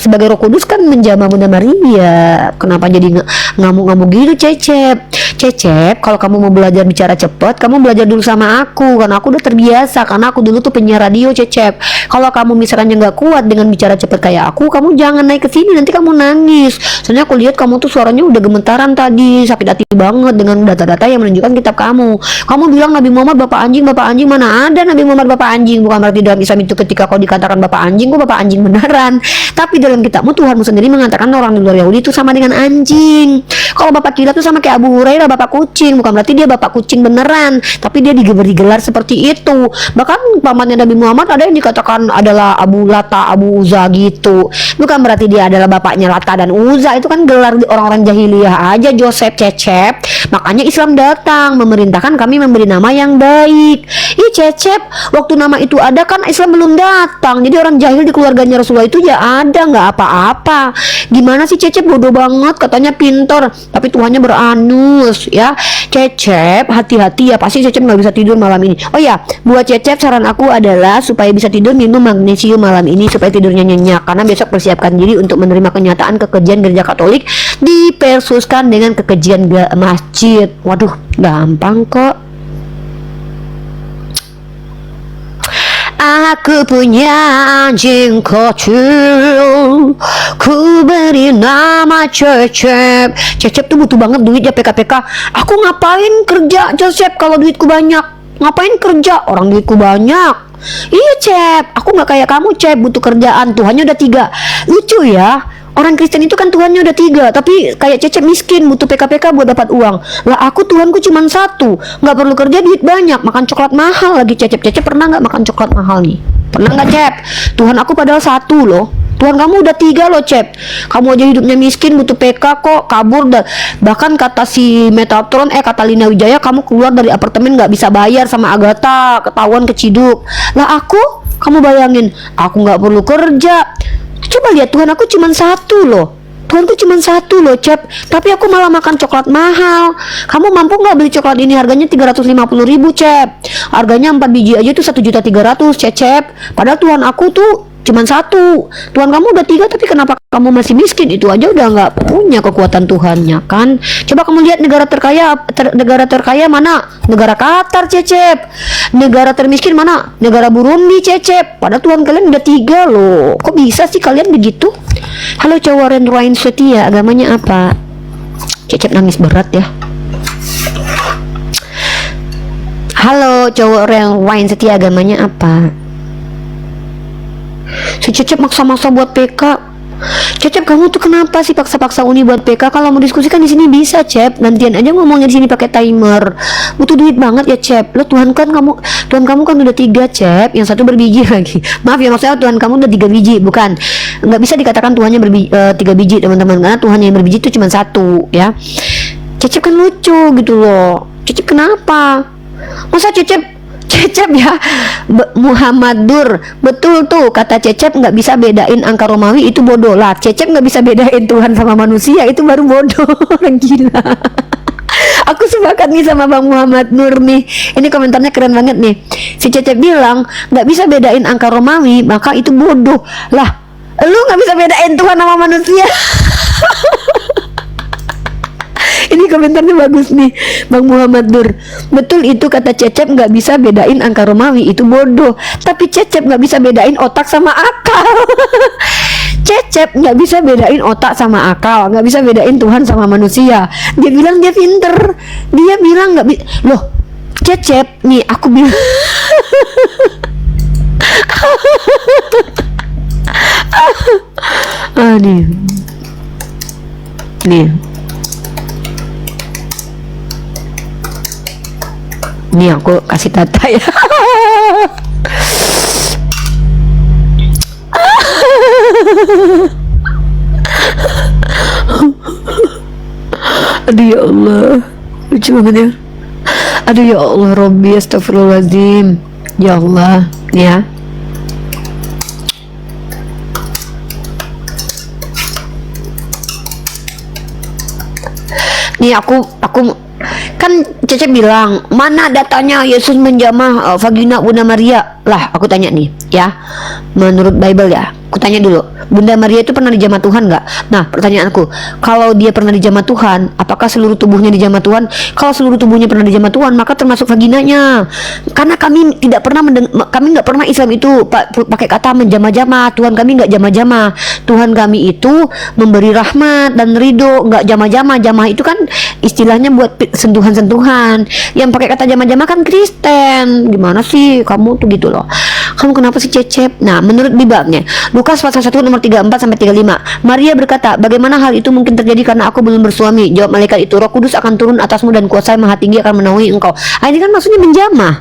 sebagai Roh Kudus kan menjamah Bunda Maria. Kenapa jadi ngamuk-ngamuk gitu Cecep? Cecep, kalau kamu mau belajar bicara cepat, kamu belajar dulu sama aku. Karena aku udah terbiasa, karena aku dulu tuh penyiar radio Cecep. Kalau kamu misalkan nggak kuat dengan bicara cepat kayak aku, kamu jangan naik ke sini, nanti kamu nangis. Soalnya aku lihat kamu tuh suaranya udah gemetaran tadi, sakit hati banget dengan data-data yang menunjukkan kitab kamu. Kamu bilang Nabi Muhammad bapak anjing, mana ada Nabi Muhammad bapak anjing? Bukan berarti dalam Islam itu ketika kau dikatakan bapak anjing, kau bapak anjing beneran. Tapi dalam kitabmu Tuhanmu sendiri mengatakan orang di luar Yahudi itu sama dengan anjing. Kalau bapak kila tuh sama kayak Abu Hurairah, bapak kucing. Bukan berarti dia bapak kucing beneran, tapi dia digelar seperti itu. Bahkan pamannya Nabi Muhammad ada yang dikatakan adalah Abu Lata, Abu Uzza gitu. Bukan berarti dia adalah bapaknya Lata dan Uzza. Itu kan gelar orang-orang jahiliyah aja Joseph. Cecep, makanya Islam datang memerintahkan kami memberi nama yang baik. Ih Cecep, waktu nama itu ada kan Islam belum datang. Jadi orang jahil di keluarganya Rasulullah itu ya ada, nggak apa-apa. Gimana sih Cecep, bodoh banget, katanya pintar tapi Tuhannya beranus ya. Cecep, hati-hati ya, pasti Cecep nggak bisa tidur malam ini. Oh ya, buat Cecep saran aku adalah supaya bisa tidur minum magnesium malam ini supaya tidurnya nyenyak, karena besok persiapkan diri untuk menerima kenyataan kekejian gereja Katolik dipersuskan dengan kekejian masjid. Waduh, gampang kok. Aku punya anjing kecil, ku beri nama Cecep. Cecep tuh butuh banget duit ya PK-PK. Aku ngapain kerja Cecep kalau duitku banyak? Ngapain kerja? Orang duitku banyak. Iya Cep, aku nggak kayak kamu Cep, butuh kerjaan. Tuhannya udah 3. Lucu ya, orang Kristen itu kan Tuhannya udah 3, tapi kayak Cecep miskin, butuh PK-PK buat dapat uang. Lah aku Tuhanku cuma 1, nggak perlu kerja, duit banyak, makan coklat mahal lagi. Cecep pernah nggak makan coklat mahal nih? Pernah nggak Cep? Tuhan aku padahal 1 loh. Tuhan kamu udah 3 loh, Cep. Kamu aja hidupnya miskin, butuh PK kok, kabur dan bahkan kata si Metatron, kata Lina Wijaya, kamu keluar dari apartemen nggak bisa bayar sama Agatha, ketahuan keciduk. Lah aku, kamu bayangin, aku nggak perlu kerja. Coba lihat, Tuhan aku cuma 1 loh. Tuhanku cuma 1 loh, Cep. Tapi aku malah makan coklat mahal. Kamu mampu nggak beli coklat ini? Harganya 350.000, Cep. Harganya 4 biji aja tuh 1.300.000, Cep. Padahal Tuhan aku tuh cuma 1. Tuhan kamu udah 3, tapi kenapa kamu masih miskin? Itu aja udah nggak punya kekuatan Tuhannya kan. Coba kamu lihat negara terkaya mana? Negara Qatar, Cecep. Negara termiskin mana? Negara Burundi, Cecep. Padahal Tuhan kalian udah 3 loh. Kok bisa sih kalian begitu? Halo cowok Renruain setia, agamanya apa? Cecep nangis berat ya. Halo cowok Renruain setia, agamanya apa? Si Cecep maksa-maksa buat PK. Cecep, kamu tuh kenapa sih paksa-paksa Uni buat PK? Kalau mau diskusi kan di sini bisa, Cep. Gantian aja ngomongnya di sini pakai timer. Butuh duit banget ya, Cep. Lo Tuhan kamu kan udah 3, Cep. Yang 1 berbiji lagi. Maaf ya, maksudnya Tuhan kamu udah 3 biji, bukan. Nggak bisa dikatakan Tuhannya 3 biji, teman-teman. Karena Tuhan yang berbiji itu cuma 1, ya. Cecep kan lucu gitu loh. Cecep kenapa? Masa Cecep ya, Muhammad Dur, betul tuh kata Cecep, nggak bisa bedain angka Romawi itu bodoh lah. Cecep nggak bisa bedain Tuhan sama manusia, itu baru bodoh. Orang gila. Aku sepakat nih sama Bang Muhammad Nur nih. Ini komentarnya keren banget nih. Si Cecep bilang nggak bisa bedain angka Romawi, maka itu bodoh lah. Lu nggak bisa bedain Tuhan sama manusia. Ini komentarnya bagus nih, Bang Muhammad Nur. Betul itu kata Cecep, nggak bisa bedain angka Romawi itu bodoh. Tapi Cecep nggak bisa bedain otak sama akal. Cecep nggak bisa bedain otak sama akal, nggak bisa bedain Tuhan sama manusia. Dia bilang dia pinter. Dia bilang nggak bisa. Loh, Cecep nih aku bilang. Nih. Nih aku kasih tata ya. Aduh ya Allah, lucu banget ya. Aduh ya Allah, Robbi astagfirullahaladzim. Ya Allah, ya. Nih aku kan Cecep bilang, mana datanya Yesus menjamah vagina Bunda Maria? Lah, aku tanya nih, ya. Menurut Bible ya, aku tanya dulu, Bunda Maria itu pernah dijamah Tuhan nggak? Nah, pertanyaanku, kalau dia pernah dijamah Tuhan, apakah seluruh tubuhnya dijamah Tuhan? Kalau seluruh tubuhnya pernah dijamah Tuhan, maka termasuk vaginanya. Karena kami tidak pernah kami nggak pernah Islam itu pakai kata menjamah-jamah. Tuhan kami nggak jamah-jamah. Tuhan kami itu memberi rahmat dan ridho, nggak jamah-jamah. Jamah itu kan istilahnya buat sentuhan-sentuhan. Yang pakai kata jamah-jamah kan Kristen. Gimana sih kamu tuh gitu loh. Kamu kenapa sih Cecep? Nah, menurut Bibalnya, Lukas pasal 1 nomor 34 sampai 35. Maria berkata, "Bagaimana hal itu mungkin terjadi karena aku belum bersuami?" Jawab malaikat itu, "Roh Kudus akan turun atasmu dan kuasa Yang Maha Tinggi akan menaungi engkau." Ini kan maksudnya menjamah.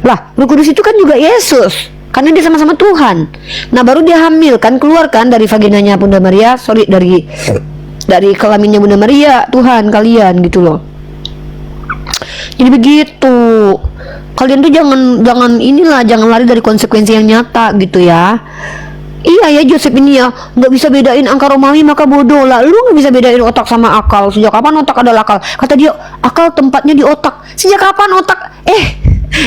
Lah, Roh Kudus itu kan juga Yesus. Karena dia sama-sama Tuhan. Nah, baru dia hamil kan, keluarkan dari vaginanya Bunda Maria, dari kelaminnya Bunda Maria, Tuhan kalian gitu loh. Jadi begitu. Kalian tuh jangan lari dari konsekuensi yang nyata gitu ya. Iya ya, Joseph ini ya nggak bisa bedain angka Romawi maka bodoh lah. Lu nggak bisa bedain otak sama akal. Sejak kapan otak adalah akal? Kata dia, akal tempatnya di otak. Sejak kapan otak?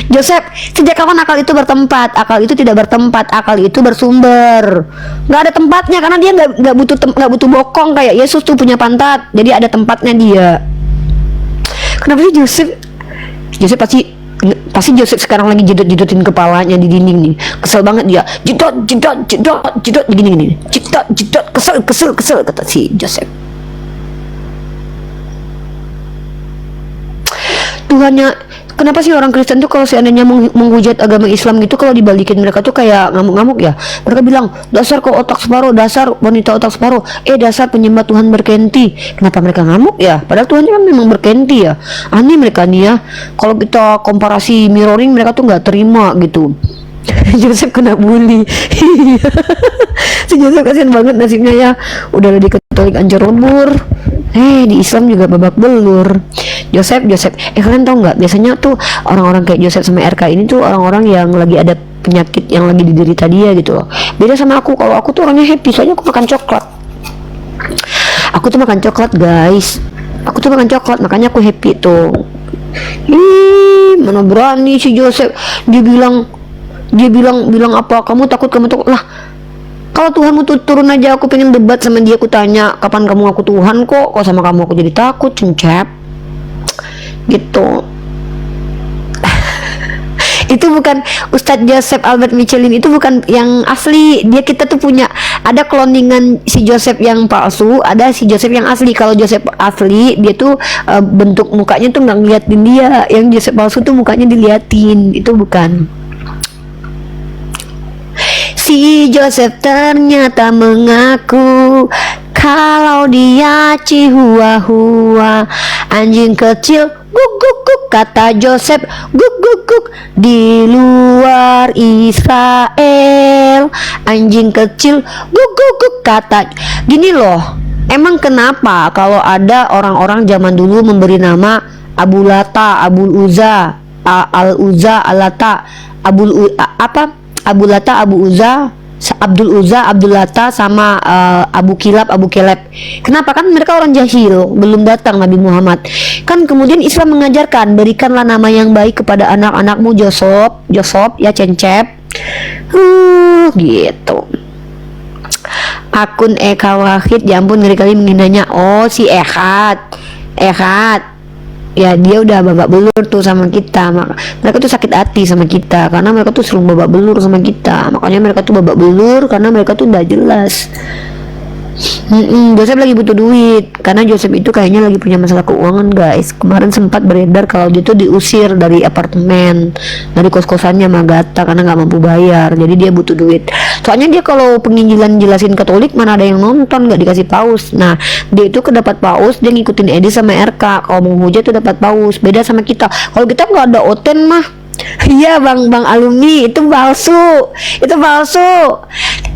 Joseph, sejak kapan akal itu bertempat? Akal itu tidak bertempat. Akal itu bersumber. Nggak ada tempatnya karena dia nggak butuh bokong kayak Yesus tuh punya pantat. Jadi ada tempatnya dia. Kenapa sih Joseph pasti Joseph sekarang lagi jedot-jedotin kepalanya di dinding nih. Kesel banget dia. Jedot gini. Jedot kesel kata si Joseph. Tuhannya, kenapa sih orang Kristen tuh kalau seandainya menghujat agama Islam gitu, kalau dibalikin mereka tuh kayak ngamuk-ngamuk ya. Mereka bilang, dasar kau otak separuh, dasar wanita otak separuh, dasar penyembah Tuhan berkenti. Kenapa mereka ngamuk ya? Padahal Tuhannya kan memang berkenti ya. Aneh mereka nih ya. Kalau kita komparasi mirroring, mereka tuh nggak terima gitu. Joseph kena bully. Si Si Joseph kasihan banget nasibnya ya, udah di Katolik hancur lebur, di Islam juga babak belur. Joseph, kalian tahu nggak, biasanya tuh orang-orang kayak Joseph sama RK ini tuh orang-orang yang lagi ada penyakit yang lagi diderita dia gitu loh. Beda sama aku, kalau aku tuh orangnya happy, soalnya aku makan coklat. Aku tuh makan coklat guys, makanya aku happy tuh. Mana berani si Joseph, dia bilang apa, kamu takut lah. Kalau Tuhanmu tuh turun aja, aku pengen debat sama dia, aku tanya kapan kamu aku Tuhan, kok sama kamu aku jadi takut, cencep gitu. Itu bukan Ustadz Joseph Albert Michelin, itu bukan yang asli. Kita tuh punya, ada cloningan si Joseph yang palsu, ada si Joseph yang asli. Kalau Joseph asli, dia tuh bentuk mukanya tuh nggak ngeliatin dia. Yang Joseph palsu tuh mukanya diliatin, itu bukan. Si Joseph ternyata mengaku kalau dia Chihuahua, anjing kecil guk guk guk, kata Joseph, guk guk guk, di luar Israel, anjing kecil guk guk guk, kata. Gini loh, emang kenapa kalau ada orang-orang zaman dulu memberi nama Abu Lata, Abul Uzza, Al-Uzza, Al-Lata, Abu Lata, Abu Uzza, Abdul Uzza, Abdul Lata, sama Abu Kilab, Abu Keleb. Kenapa? Kan mereka orang jahil, belum datang Nabi Muhammad. Kan kemudian Islam mengajarkan, berikanlah nama yang baik kepada anak-anakmu, Josop ya, cencep. Gitu. Akun Eka Wahid, ya ampun ngeri kali menghinanya. Oh, si Ehad. Ya dia udah babak belur tuh sama kita. Mereka tuh sakit hati sama kita karena mereka tuh selalu babak belur sama kita. Makanya mereka tuh babak belur karena mereka tuh udah jelas. Joseph lagi butuh duit karena Joseph itu kayaknya lagi punya masalah keuangan guys. Kemarin sempat beredar kalau dia tuh diusir dari apartemen, dari kos-kosannya Magata karena nggak mampu bayar. Jadi dia butuh duit. Soalnya dia kalau penginjilan jelasin Katolik mana ada yang nonton, nggak dikasih paus. Nah dia itu kedapat paus, dia ngikutin Edi sama RK. Kalau mau hujat tuh dapat paus. Beda sama kita. Kalau kita nggak ada oten mah. Iya bang alumni itu palsu.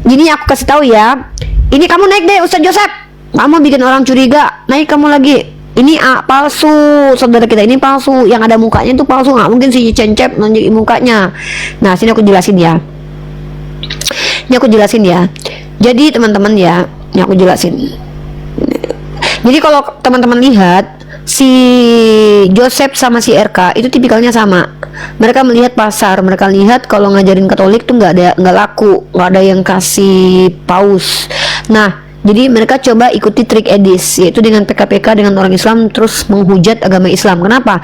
Jadi aku kasih tahu ya. Ini kamu naik deh Ustadz Joseph, kamu bikin orang curiga, naik kamu lagi. Ini palsu, saudara kita ini palsu, yang ada mukanya itu palsu, nggak mungkin si cencep nunjukin mukanya. Nah sini aku jelasin ya. Jadi teman-teman ya, ini aku jelasin. Jadi kalau teman-teman lihat si Joseph sama si RK itu tipikalnya sama. Mereka melihat pasar, mereka lihat kalau ngajarin Katolik tuh nggak laku, nggak ada yang kasih paus. Nah, jadi mereka coba ikuti trik Edis, yaitu dengan PKPK dengan orang Islam terus menghujat agama Islam. Kenapa?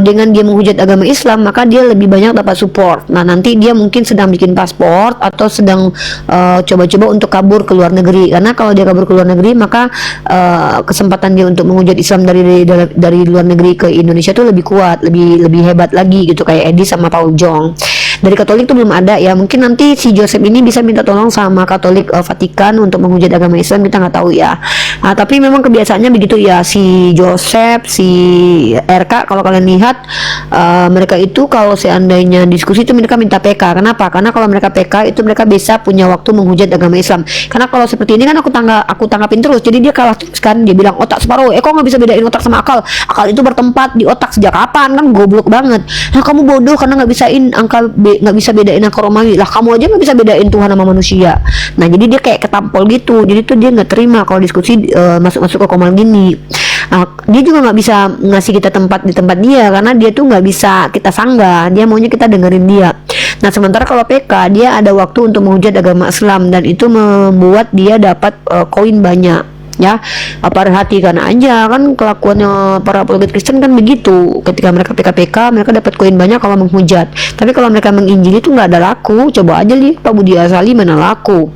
Dengan dia menghujat agama Islam, maka dia lebih banyak dapat support. Nah, nanti dia mungkin sedang bikin paspor atau sedang coba-coba untuk kabur ke luar negeri. Karena kalau dia kabur ke luar negeri, maka kesempatan dia untuk menghujat Islam dari luar negeri ke Indonesia itu lebih kuat, lebih hebat lagi gitu, kayak Edis sama Paul Jong. Dari Katolik tuh belum ada ya, mungkin nanti si Joseph ini bisa minta tolong sama Katolik Vatikan untuk menghujat agama Islam, kita nggak tahu ya. Nah, tapi memang kebiasaannya begitu ya, si Joseph, si RK, kalau kalian lihat mereka itu kalau seandainya diskusi itu mereka minta PK. Kenapa? Karena kalau mereka PK itu mereka bisa punya waktu menghujat agama Islam. Karena kalau seperti ini kan aku tanggapin terus, jadi dia kalah terus kan, dia bilang otak separuh, kok nggak bisa bedain otak sama akal? Akal itu bertempat di otak sejak kapan? Kan goblok banget. Nah kamu bodoh karena nggak bisa bedain angka Romawi. Lah kamu aja nggak bisa bedain Tuhan sama manusia. Nah jadi dia kayak ketampol gitu. Jadi tuh dia nggak terima kalau diskusi masuk ke komal gini. Nah, dia juga nggak bisa ngasih kita tempat di tempat dia karena dia tuh nggak bisa kita sanggah. Dia maunya kita dengerin dia. Nah sementara kalau PK dia ada waktu untuk menghujat agama Islam dan itu membuat dia dapat koin banyak. Ya, perhatikan aja kan kelakuannya para apologet Kristen kan begitu. Ketika mereka PKPK mereka dapat koin banyak kalau menghujat. Tapi kalau mereka menginjili itu nggak ada laku. Coba aja lihat Pak Budi Asali mana laku.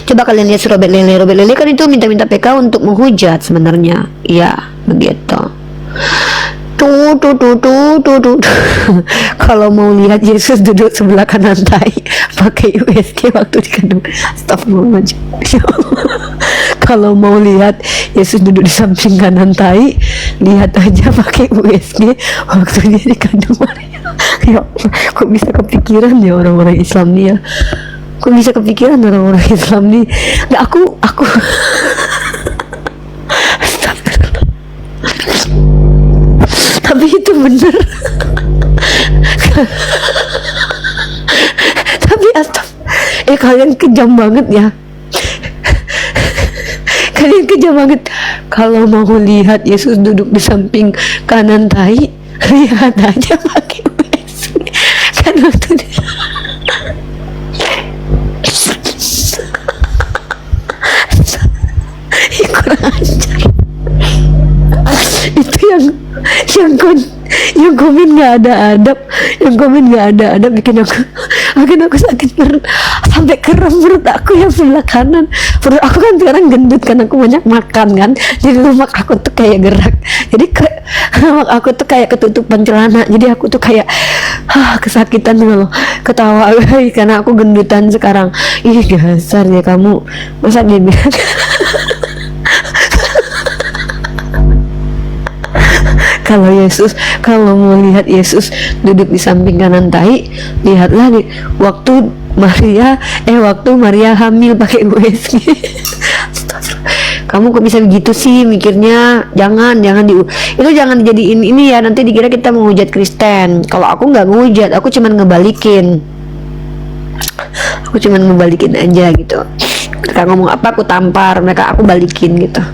Coba kalian lihat Robert Lele kan itu minta-minta PK untuk menghujat sebenarnya. Iya begitu. Tuh. Kalau mau lihat Yesus duduk sebelah kanan tai pakai USG waktu dikandung. Astagfirullahaladzim. Ya Allah. Kalau mau lihat Yesus duduk di samping kanan tai, lihat aja pakai USG waktu dia dikandung Maria. Ya Allah, kok bisa kepikiran ya orang-orang Islam nih ya. Kok bisa kepikiran orang-orang Islam nih? Nggak, aku Astagfirullah. Tapi itu bener. Tapi kalian kejam banget ya. Kalian kejam banget. Kalau mau lihat Yesus duduk di samping kanan tai, lihat aja pakai USB. Kan waktu kurang ajar. Itu yang komen nggak ada adab, bikin aku sakit perut sampai kram perut aku yang sebelah kanan. Perut aku kan sekarang gendut kan, aku banyak makan kan, jadi lemak aku tuh kayak gerak, jadi lemak aku tuh kayak ketutupan celana, jadi aku tuh kayak kesakitan loh, ketawa karena aku gendutan sekarang. Ih dasar ya kamu, masa dia bilang kalau mau lihat Yesus duduk di samping kanan tai, lihatlah waktu Maria hamil pakai USG. Kamu kok bisa begitu sih mikirnya? Jangan itu jangan dijadiin ini ya, nanti dikira kita menghujat Kristen. Kalau aku nggak menghujat, aku cuman ngebalikin aja gitu. Mereka ngomong apa aku tampar, aku balikin gitu.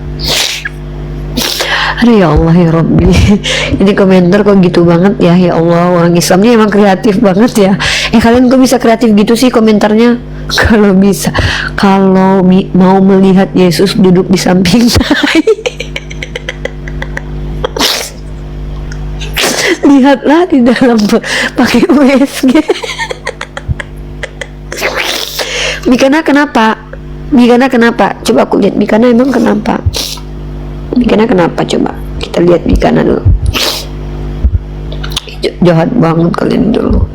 Aduh ya Allah ya Rabbi, ini komentar kok gitu banget ya. Ya Allah, orang Islamnya emang kreatif banget ya. Kalian kok bisa kreatif gitu sih komentarnya? Kalau mau melihat Yesus duduk di samping saya, lihatlah di dalam pakai USG. Mikana kenapa? Coba aku lihat Mikana emang kenapa? Coba kita lihat Mikana dulu. Jahat banget kalian dulu.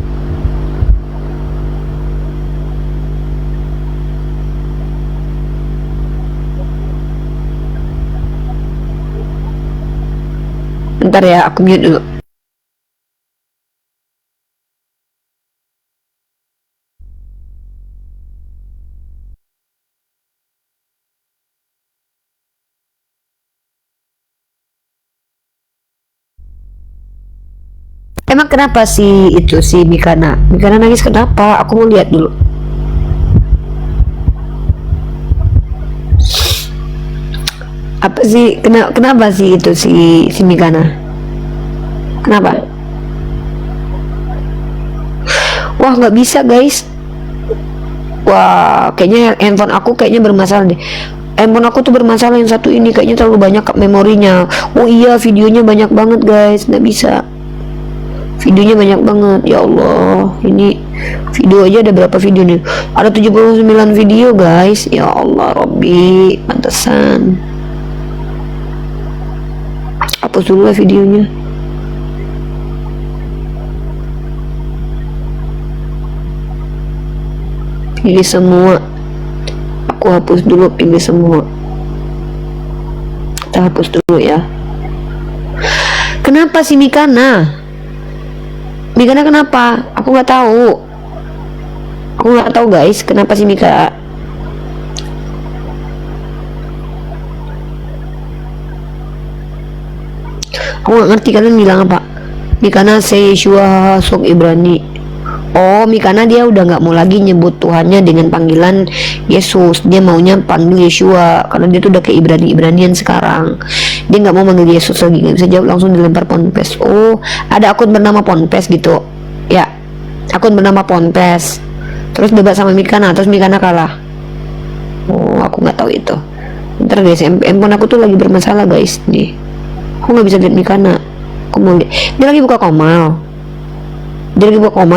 Bentar ya, aku mute dulu. Emang kenapa sih itu si Mikana nangis kenapa? Aku mau lihat dulu. Apa sih kenapa sih itu si Mikana? Kenapa? Wah nggak bisa guys. Wah kayaknya handphone aku bermasalah deh. Handphone aku tuh bermasalah yang satu ini, kayaknya terlalu banyak memorinya. Oh iya, videonya banyak banget guys, nggak bisa. Videonya banyak banget, ya Allah. Ini video aja ada berapa video nih? Ada 79 video guys. Ya Allah Robbi, pantesan. Hapus dulu lah videonya. Pilih semua. Aku hapus dulu, pilih semua. Kita hapus dulu ya. Kenapa sih Mikana kenapa? Aku nggak tahu. Guys, kenapa sih Mika? Aku nggak ngerti kalian bilang apa. Mikana say Yeshua sok Ibrani. Oh, Mikana dia udah nggak mau lagi nyebut Tuhannya dengan panggilan Yesus. Dia maunya panggil Yeshua karena dia tuh udah ke Ibranian sekarang. Dia nggak mau manggil Yesus lagi, nggak bisa jawab, langsung dilempar ponpes. Oh, ada akun bernama ponpes gitu ya, akun bernama ponpes, terus debat sama Mikana, terus Mikana kalah. Oh, aku nggak tahu itu. Bentar guys, handphone aku tuh lagi bermasalah guys nih, aku nggak bisa lihat Mikana. Aku mau lihat, dia lagi buka komal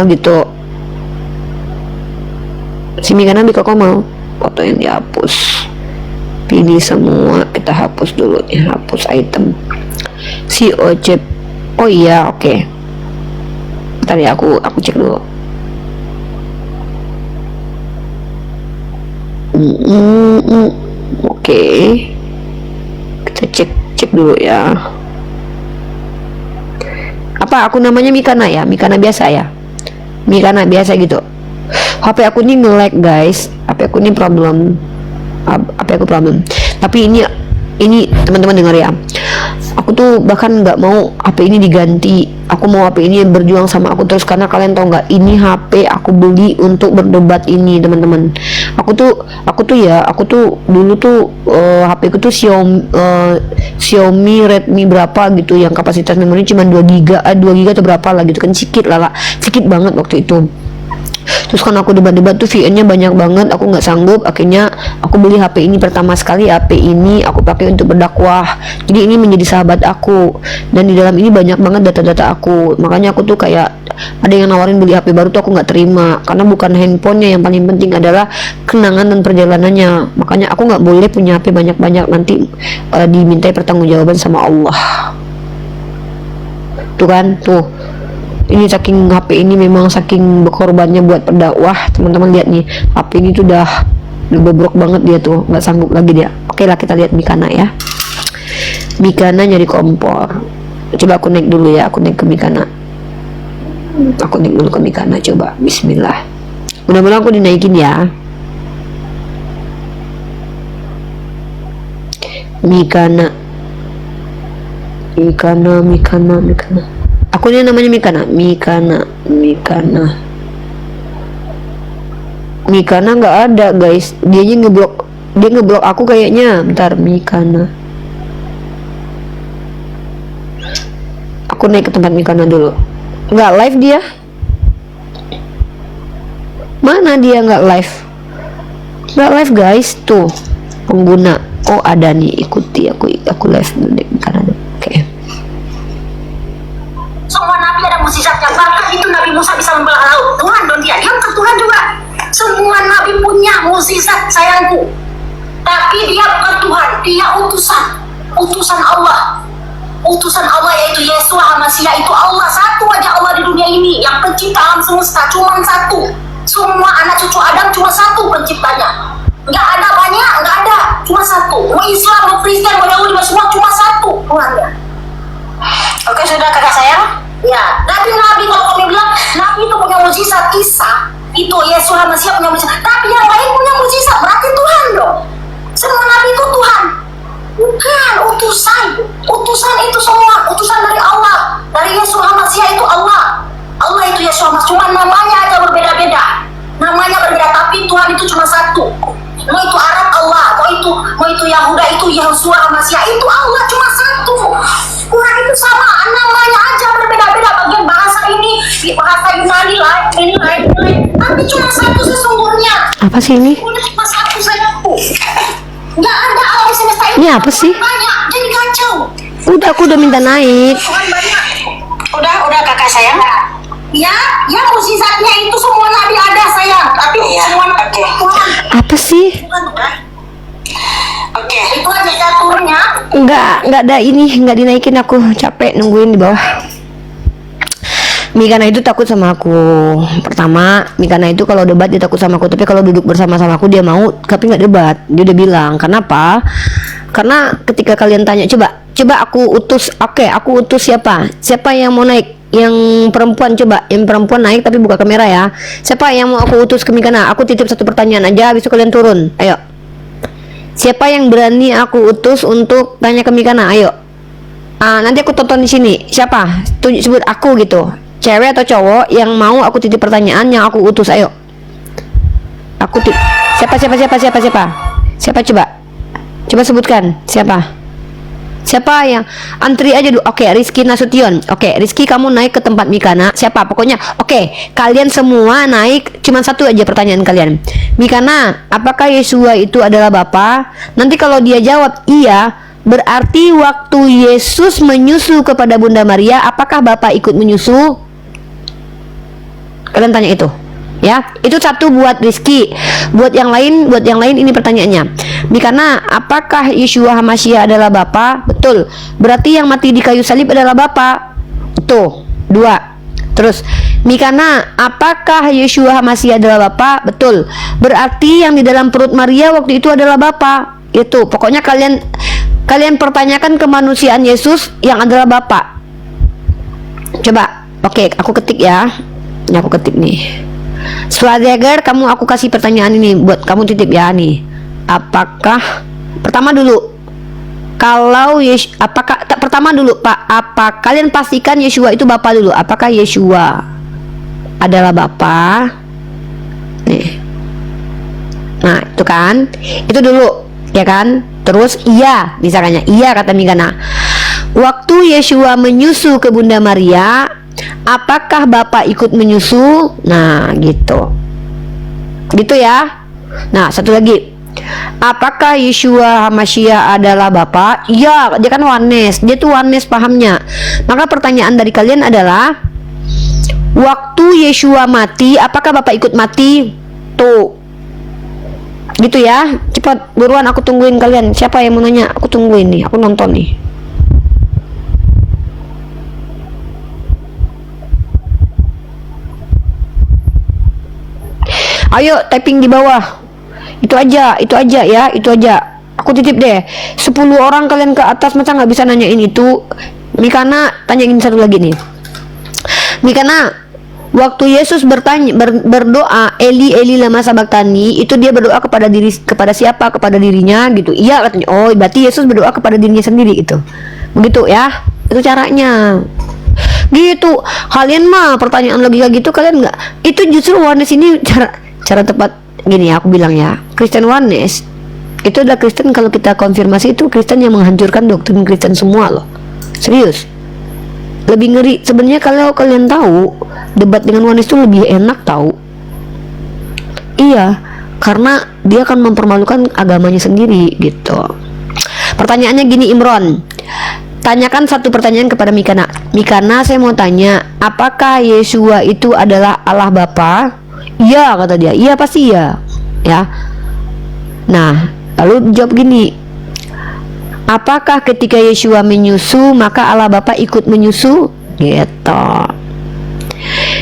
gitu. Si Mikana buka komal, foto yang dihapus. Pilih semua, kita hapus dulu ya, hapus item si Ojep. Oh iya, oke. Bentar ya, aku cek dulu. Oke. Kita cek dulu ya. Apa aku namanya Mikana ya? Mikana biasa ya? Mikana biasa gitu. HP aku ini nge-lag guys, HP aku ini problem, HP aku problem. Tapi ini teman-teman dengar ya, aku tuh bahkan nggak mau HP ini diganti. Aku mau HP ini berjuang sama aku terus, karena kalian tahu nggak, ini HP aku beli untuk berdebat ini teman-teman. Aku tuh dulu tuh HP ku tuh Xiaomi Redmi berapa gitu, yang kapasitas memori cuma 2 GB atau berapa lah gitu kan, sedikit banget waktu itu. Terus kan aku debat-debat tuh VN-nya banyak banget, aku nggak sanggup. Akhirnya aku beli HP ini, pertama sekali HP ini aku pakai untuk berdakwah. Jadi ini menjadi sahabat aku, dan di dalam ini banyak banget data-data aku. Makanya aku tuh kayak ada yang nawarin beli HP baru tuh aku nggak terima, karena bukan handphonenya yang paling penting, adalah kenangan dan perjalanannya. Makanya aku nggak boleh punya HP banyak-banyak, nanti dimintai pertanggungjawaban sama Allah. Tuh kan, tuh. Ini saking HP ini memang saking berkorbannya buat berdakwah, teman-teman lihat nih, HP ini tuh udah bobrok banget dia tuh, nggak sanggup lagi dia. Oke lah, kita lihat Mikana ya. Mikana nyari kompor. Coba aku naik dulu ya, aku naik ke Mikana. Aku naik dulu ke Mikana, coba. Bismillah. Mudah-mudahan aku dinaikin ya. Mikana. Aku ini namanya Mikana nggak ada guys, dia ngeblok aku kayaknya. Bentar, Mikana. Aku naik ke tempat Mikana dulu. Nggak live dia. Mana dia nggak live? Nggak live guys, tuh pengguna. Oh ada nih, ikuti aku live dulu deh Mikana. Oke. Semua nabi ada mukjizatnya, bahkan itu Nabi Musa bisa membelah laut. Tuhan dong dia bukan Tuhan juga. Semua nabi punya mukjizat sayangku, tapi dia bukan Tuhan, dia utusan Allah. Utusan Allah yaitu Yesus Hamasiah, itu Allah. Satu aja Allah di dunia ini yang pencipta alam semesta, cuma satu. Semua anak cucu Adam cuma satu penciptanya, nggak ada banyak, nggak ada, cuma satu. Mau Islam, mau Kristen, mau Yahudi, mau semua cuma satu Tuhannya. Oke, sudah kakak sayang? Ya, nabi kalau kami bilang nabi itu punya mukjizat, Isa itu Yesus Hamasiah punya mukjizat, tapi yang lain punya mukjizat, berarti Tuhan dong. Semua nabi itu Tuhan, bukan utusan itu semua utusan dari Allah, dari Yesus Hamasiah itu Allah itu Yesus Hamasiah, cuma namanya aja berbeda-beda, tapi Tuhan itu cuma satu. Mau itu Arab Allah, mau itu Yahuda itu Yesus Hamasiah, itu Allah cuma satu. Quran itu sama, namanya aja berbeda-beda, bagian bahasa ini bahasa Yunani lain, tapi cuma satu sesungguhnya. Apa sih ini? Udah cuma satu sayangku, nggak ada alam semesta ini. Ini apa sih? Banyak, jadi kacau. Aku udah minta naik. Tuhan banyak. Udah kakak sayang. Ya mukjizatnya itu semua nabi ada sayang, tapi semua nabi Tuhan. Apa sih? Oke, itu aja jatuhnya. Nggak ada ini, nggak dinaikin, aku capek nungguin di bawah. Mikana itu takut sama aku. Pertama, Mikana itu kalau debat dia takut sama aku, tapi kalau duduk bersama-sama aku dia mau, tapi nggak debat. Dia udah bilang, kenapa? Karena ketika kalian tanya, coba aku utus, aku utus siapa yang mau naik? Yang perempuan, coba yang perempuan naik tapi buka kamera ya. Siapa yang mau aku utus ke Mikana? Aku titip satu pertanyaan aja, habis itu kalian turun. Ayo. Siapa yang berani aku utus untuk tanya ke Mikana? Ayo. Nanti aku tonton di sini. Siapa? Sebut aku gitu. Cewek atau cowok yang mau aku titip pertanyaan yang aku utus? Ayo. Siapa? Siapa coba? Coba sebutkan. Siapa yang antri aja dulu? Oke, Rizky Nasution. Oke, Rizky kamu naik ke tempat Mikana. Siapa? Pokoknya kalian semua naik, cuma satu aja pertanyaan kalian. Mikana, apakah Yesua itu adalah Bapa? Nanti kalau dia jawab iya, berarti waktu Yesus menyusu kepada Bunda Maria, apakah Bapa ikut menyusu? Kalian tanya itu. Ya, itu satu buat Rizky. Buat yang lain ini pertanyaannya. Mikana, apakah Yeshua Hamasiah adalah Bapa? Betul. Berarti yang mati di kayu salib adalah Bapa. Tuh, 2. Terus, Mikana, apakah Yeshua Hamasiah adalah Bapa? Betul. Berarti yang di dalam perut Maria waktu itu adalah Bapa. Itu. Pokoknya kalian pertanyakan kemanusiaan Yesus yang adalah Bapa. Coba. Oke, aku ketik ya. Ini aku ketik nih. Schwarzenegger, kamu aku kasih pertanyaan ini buat kamu titip ya nih. Apakah pertama dulu pertama dulu Pak, apa kalian pastikan Yeshua itu Bapa dulu? Apakah Yeshua adalah Bapa? Nih. Nah, itu kan. Itu dulu, ya kan? Terus iya, misalnya iya kata Mikana. Waktu Yeshua menyusu ke Bunda Maria, apakah Bapak ikut menyusu? Nah, gitu. Gitu ya. Nah, satu lagi. Apakah Yeshua HaMashiach adalah Bapa? Iya, dia kan oneness. Dia tuh oneness pahamnya. Maka pertanyaan dari kalian adalah, waktu Yeshua mati, apakah Bapak ikut mati? Tuh. Gitu ya. Cepat, buruan, aku tungguin kalian. Siapa yang mau nanya? Aku tungguin nih. Aku nonton nih. Ayo typing di bawah. Itu aja ya, itu aja. Aku titip deh. 10 orang kalian ke atas masa nggak bisa nanyain itu. Mikana tanyain satu lagi nih. Mikana, waktu Yesus berdoa, Eli Eli lama sabachthani, itu dia berdoa kepada siapa? Kepada dirinya gitu. Iya katanya. Oh, berarti Yesus berdoa kepada dirinya sendiri itu. Begitu ya. Itu caranya. Gitu. Kalian mah pertanyaan logika gitu kalian nggak. Itu justru oneness ini cara tepat gini ya, aku bilang ya. Kristen oneness itu adalah Kristen, kalau kita konfirmasi itu Kristen yang menghancurkan doktrin Kristen semua loh. Serius. Lebih ngeri sebenarnya kalau kalian tahu debat dengan oneness itu lebih enak tahu. Iya, karena dia akan mempermalukan agamanya sendiri gitu. Pertanyaannya gini, Imron. Tanyakan satu pertanyaan kepada Mikana. Mikana, saya mau tanya, apakah Yeshua itu adalah Allah Bapa? Iya kata dia. Iya pasti iya. Ya. Nah, lalu jawab gini. Apakah ketika Yeshua menyusu maka Allah Bapa ikut menyusu? Gitu.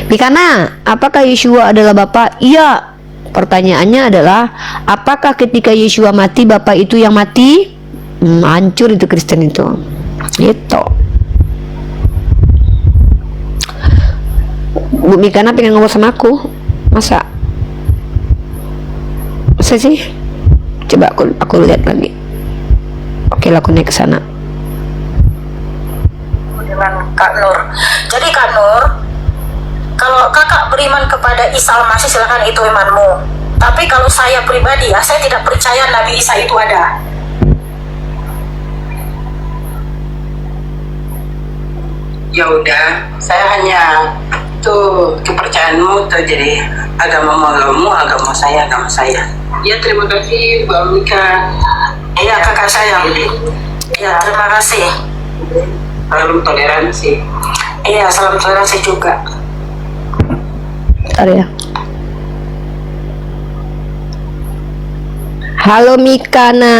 Mikana, apakah Yeshua adalah Bapa? Iya. Pertanyaannya adalah, apakah ketika Yeshua mati Bapa itu yang mati? Hancur itu Kristen itu. Gitu. Bu Mikana pengen ngomong sama aku. Masa sih? Coba aku lihat lagi. Oke, aku naik ke sana. Dengan Kak Nur. Jadi Kak Nur, kalau kakak beriman kepada Isa Al-Masih silakan, itu imanmu. Tapi kalau saya pribadi ya, saya tidak percaya Nabi Isa itu ada. Ya udah, saya hanya tuh kepercayaanmu tuh, jadi agamamu, agama saya. Ya, terima kasih Mbak Mika. Iya kakak sayang. Iya, terima kasih. Salam toleransi. Iya, salam toleransi juga. Bentar ya. Halo Mikana.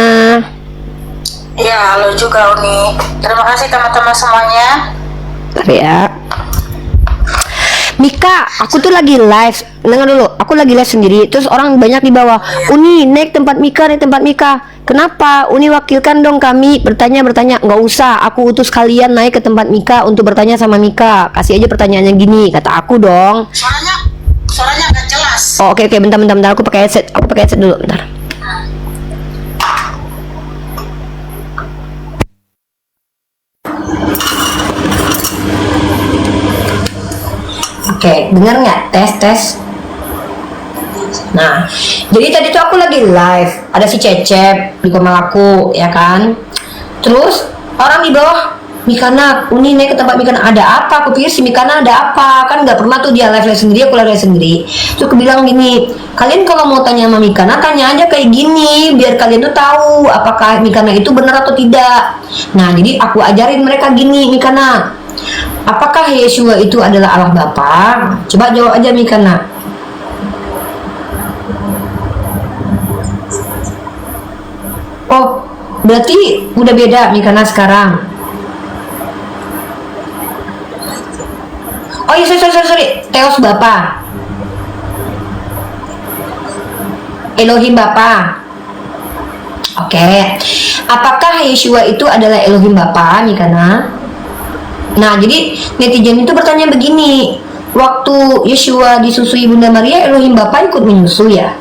Iya, halo juga Uni. Terima kasih teman-teman semuanya. Bentar ya. Mika, aku tuh lagi live. Dengar dulu, aku lagi live sendiri. Terus orang banyak di bawah. Uni, naik tempat Mika, naik tempat Mika. Kenapa? Uni wakilkan dong kami bertanya. Nggak usah, aku utus kalian naik ke tempat Mika untuk bertanya sama Mika. Kasih aja pertanyaannya gini, kata aku dong. Suaranya nggak jelas. Oh, oke, bentar. Aku pakai headset. Dulu, bentar. Oke, dengar nggak? Tes. Nah, jadi tadi tuh aku lagi live, ada si Cecep di kamar aku, ya kan? Terus orang di bawah, Mikana, Uni naik ke tempat Mikana, ada apa? Aku pikir si Mikana ada apa? Kan nggak pernah tuh dia live sendiri, aku live sendiri. Terus aku bilang gini, kalian kalau mau tanya sama Mikana, tanya aja kayak gini, biar kalian tuh tahu apakah Mikana itu benar atau tidak. Nah, jadi aku ajarin mereka gini, Mikana, apakah Yeshua itu adalah Allah Bapa? Coba jawab aja Mikana. Oh, berarti udah beda Mikana sekarang. Oh iya, sorry. Theos Bapa. Elohim Bapa. Oke. Apakah Yeshua itu adalah Elohim Bapa, Mikana? Nah, jadi netizen itu bertanya begini, waktu Yeshua disusui Bunda Maria, Elohim Bapa ikut menyusui ya?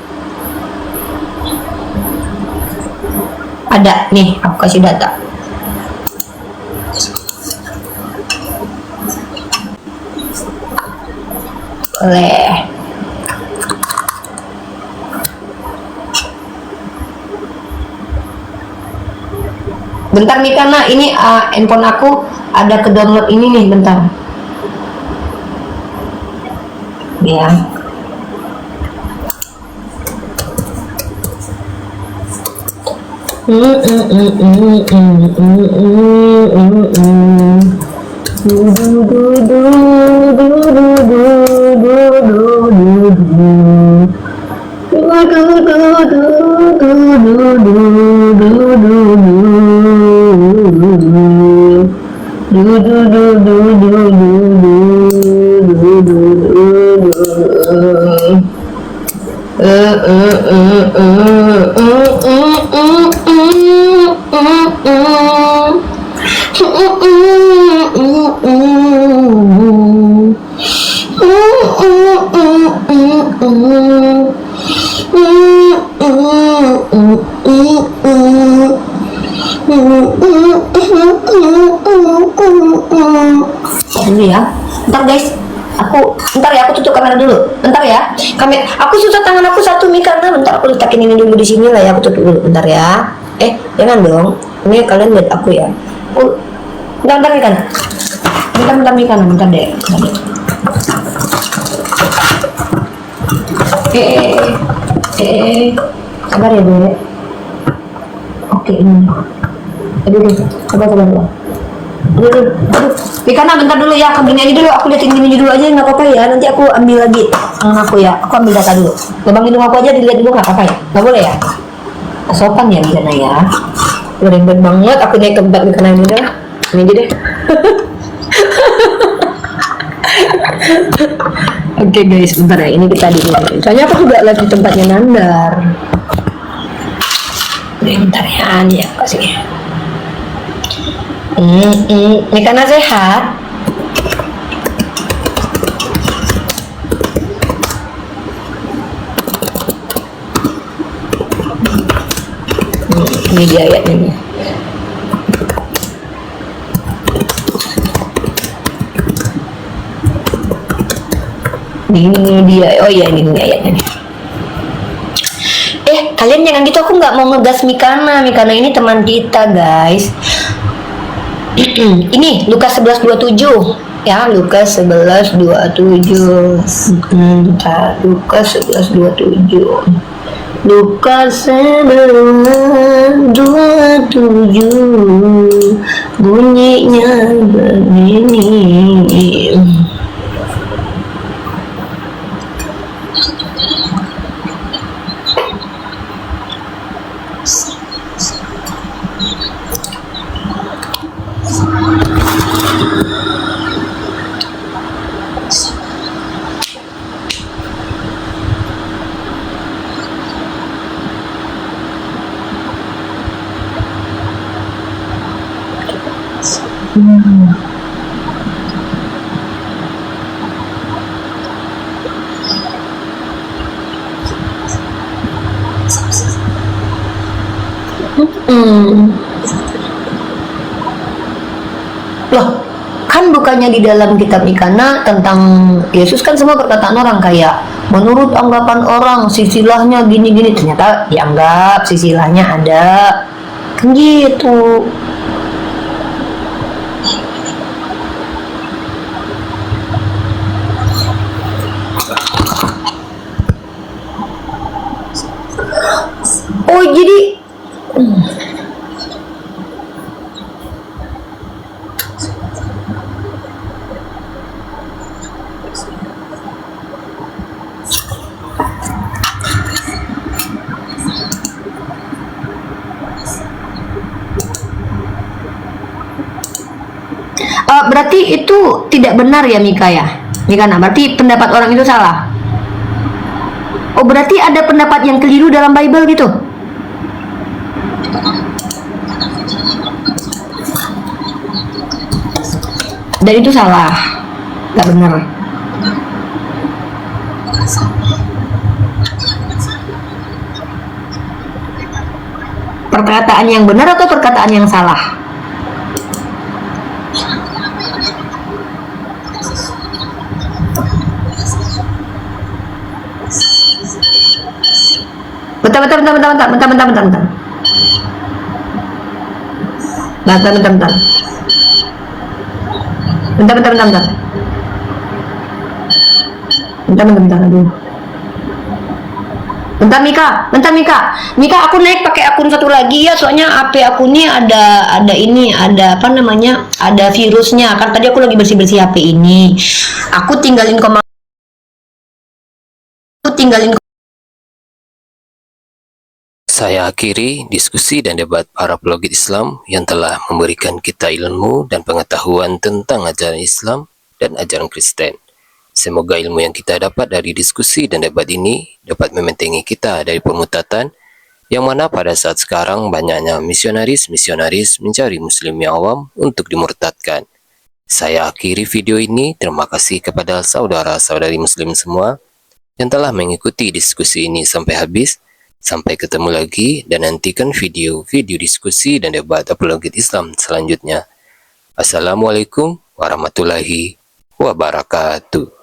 Ada nih, aku kasih data. Boleh. Bentar nih karena ini handphone aku ada ke download ini nih, bentar. Ya. Dulu ya, ntar guys, ntar ya, aku tutup kamera dulu, bentar ya. Aku susah tangan aku satu nih karena bentar aku letakin ini dulu di sini lah ya, aku tutup dulu, bentar ya. Jangan dong, ini kalian lihat aku ya. Bentar nih kan, bentar nih kan, bentar deh. Sabar ya deh. Oke ini. Aduh, sabar. Aduh. Mikana bentar dulu ya, aku gini aja dulu, aku liatin gini dulu aja, nggak apa-apa ya. Nanti aku ambil lagi tangan aku ya, aku ambil data dulu. Lubang hidung aku aja dilihat dulu, nggak apa-apa ya? Nggak boleh ya? Sopan ya Mikana ya. Rembet banget, aku naik ke tempat Mikana ini dah. Ini aja deh. Oke guys, bentar ya, ini kita di sini. Soalnya aku juga lihat di tempatnya Nandar. Bentar ya, ini ya kasih. Mikana sehat. Ini dia ayatnya nih. Ini dia. Oh iya, ini ayatnya nih. Kalian jangan gitu, aku nggak mau ngegas Mikana ini teman kita guys. Ini Lukas 11:27 ya, Lukas 11:27. Lukas 11:27. Lukas 11:27 bunyinya begini. Loh, kan bukannya di dalam kitab Mikana tentang Yesus kan semua perkataan orang kayak menurut anggapan orang sisilahnya gini-gini, ternyata dianggap sisilahnya ada kan gitu. Oh jadi berarti itu tidak benar ya Mikana, berarti pendapat orang itu salah. Oh berarti ada pendapat yang keliru dalam Bible gitu. Dan itu salah, nggak benar. perkataan yang benar atau perkataan yang salah? Bentar. Aduh. Bentar Mika, aku naik pakai akun satu lagi ya, soalnya HP aku nih ada apa namanya, ada virusnya. Kan tadi aku lagi bersih HP ini. Aku tinggalin Saya akhiri diskusi dan debat para pelogit Islam yang telah memberikan kita ilmu dan pengetahuan tentang ajaran Islam dan ajaran Kristen. Semoga ilmu yang kita dapat dari diskusi dan debat ini dapat membentengi kita dari pemutatan yang mana pada saat sekarang banyaknya misionaris mencari muslim yang awam untuk dimurtadkan. Saya akhiri video ini. Terima kasih kepada saudara-saudari muslim semua yang telah mengikuti diskusi ini sampai habis. Sampai ketemu lagi dan nantikan video-video diskusi dan debat apologet Islam selanjutnya. Assalamualaikum warahmatullahi wabarakatuh.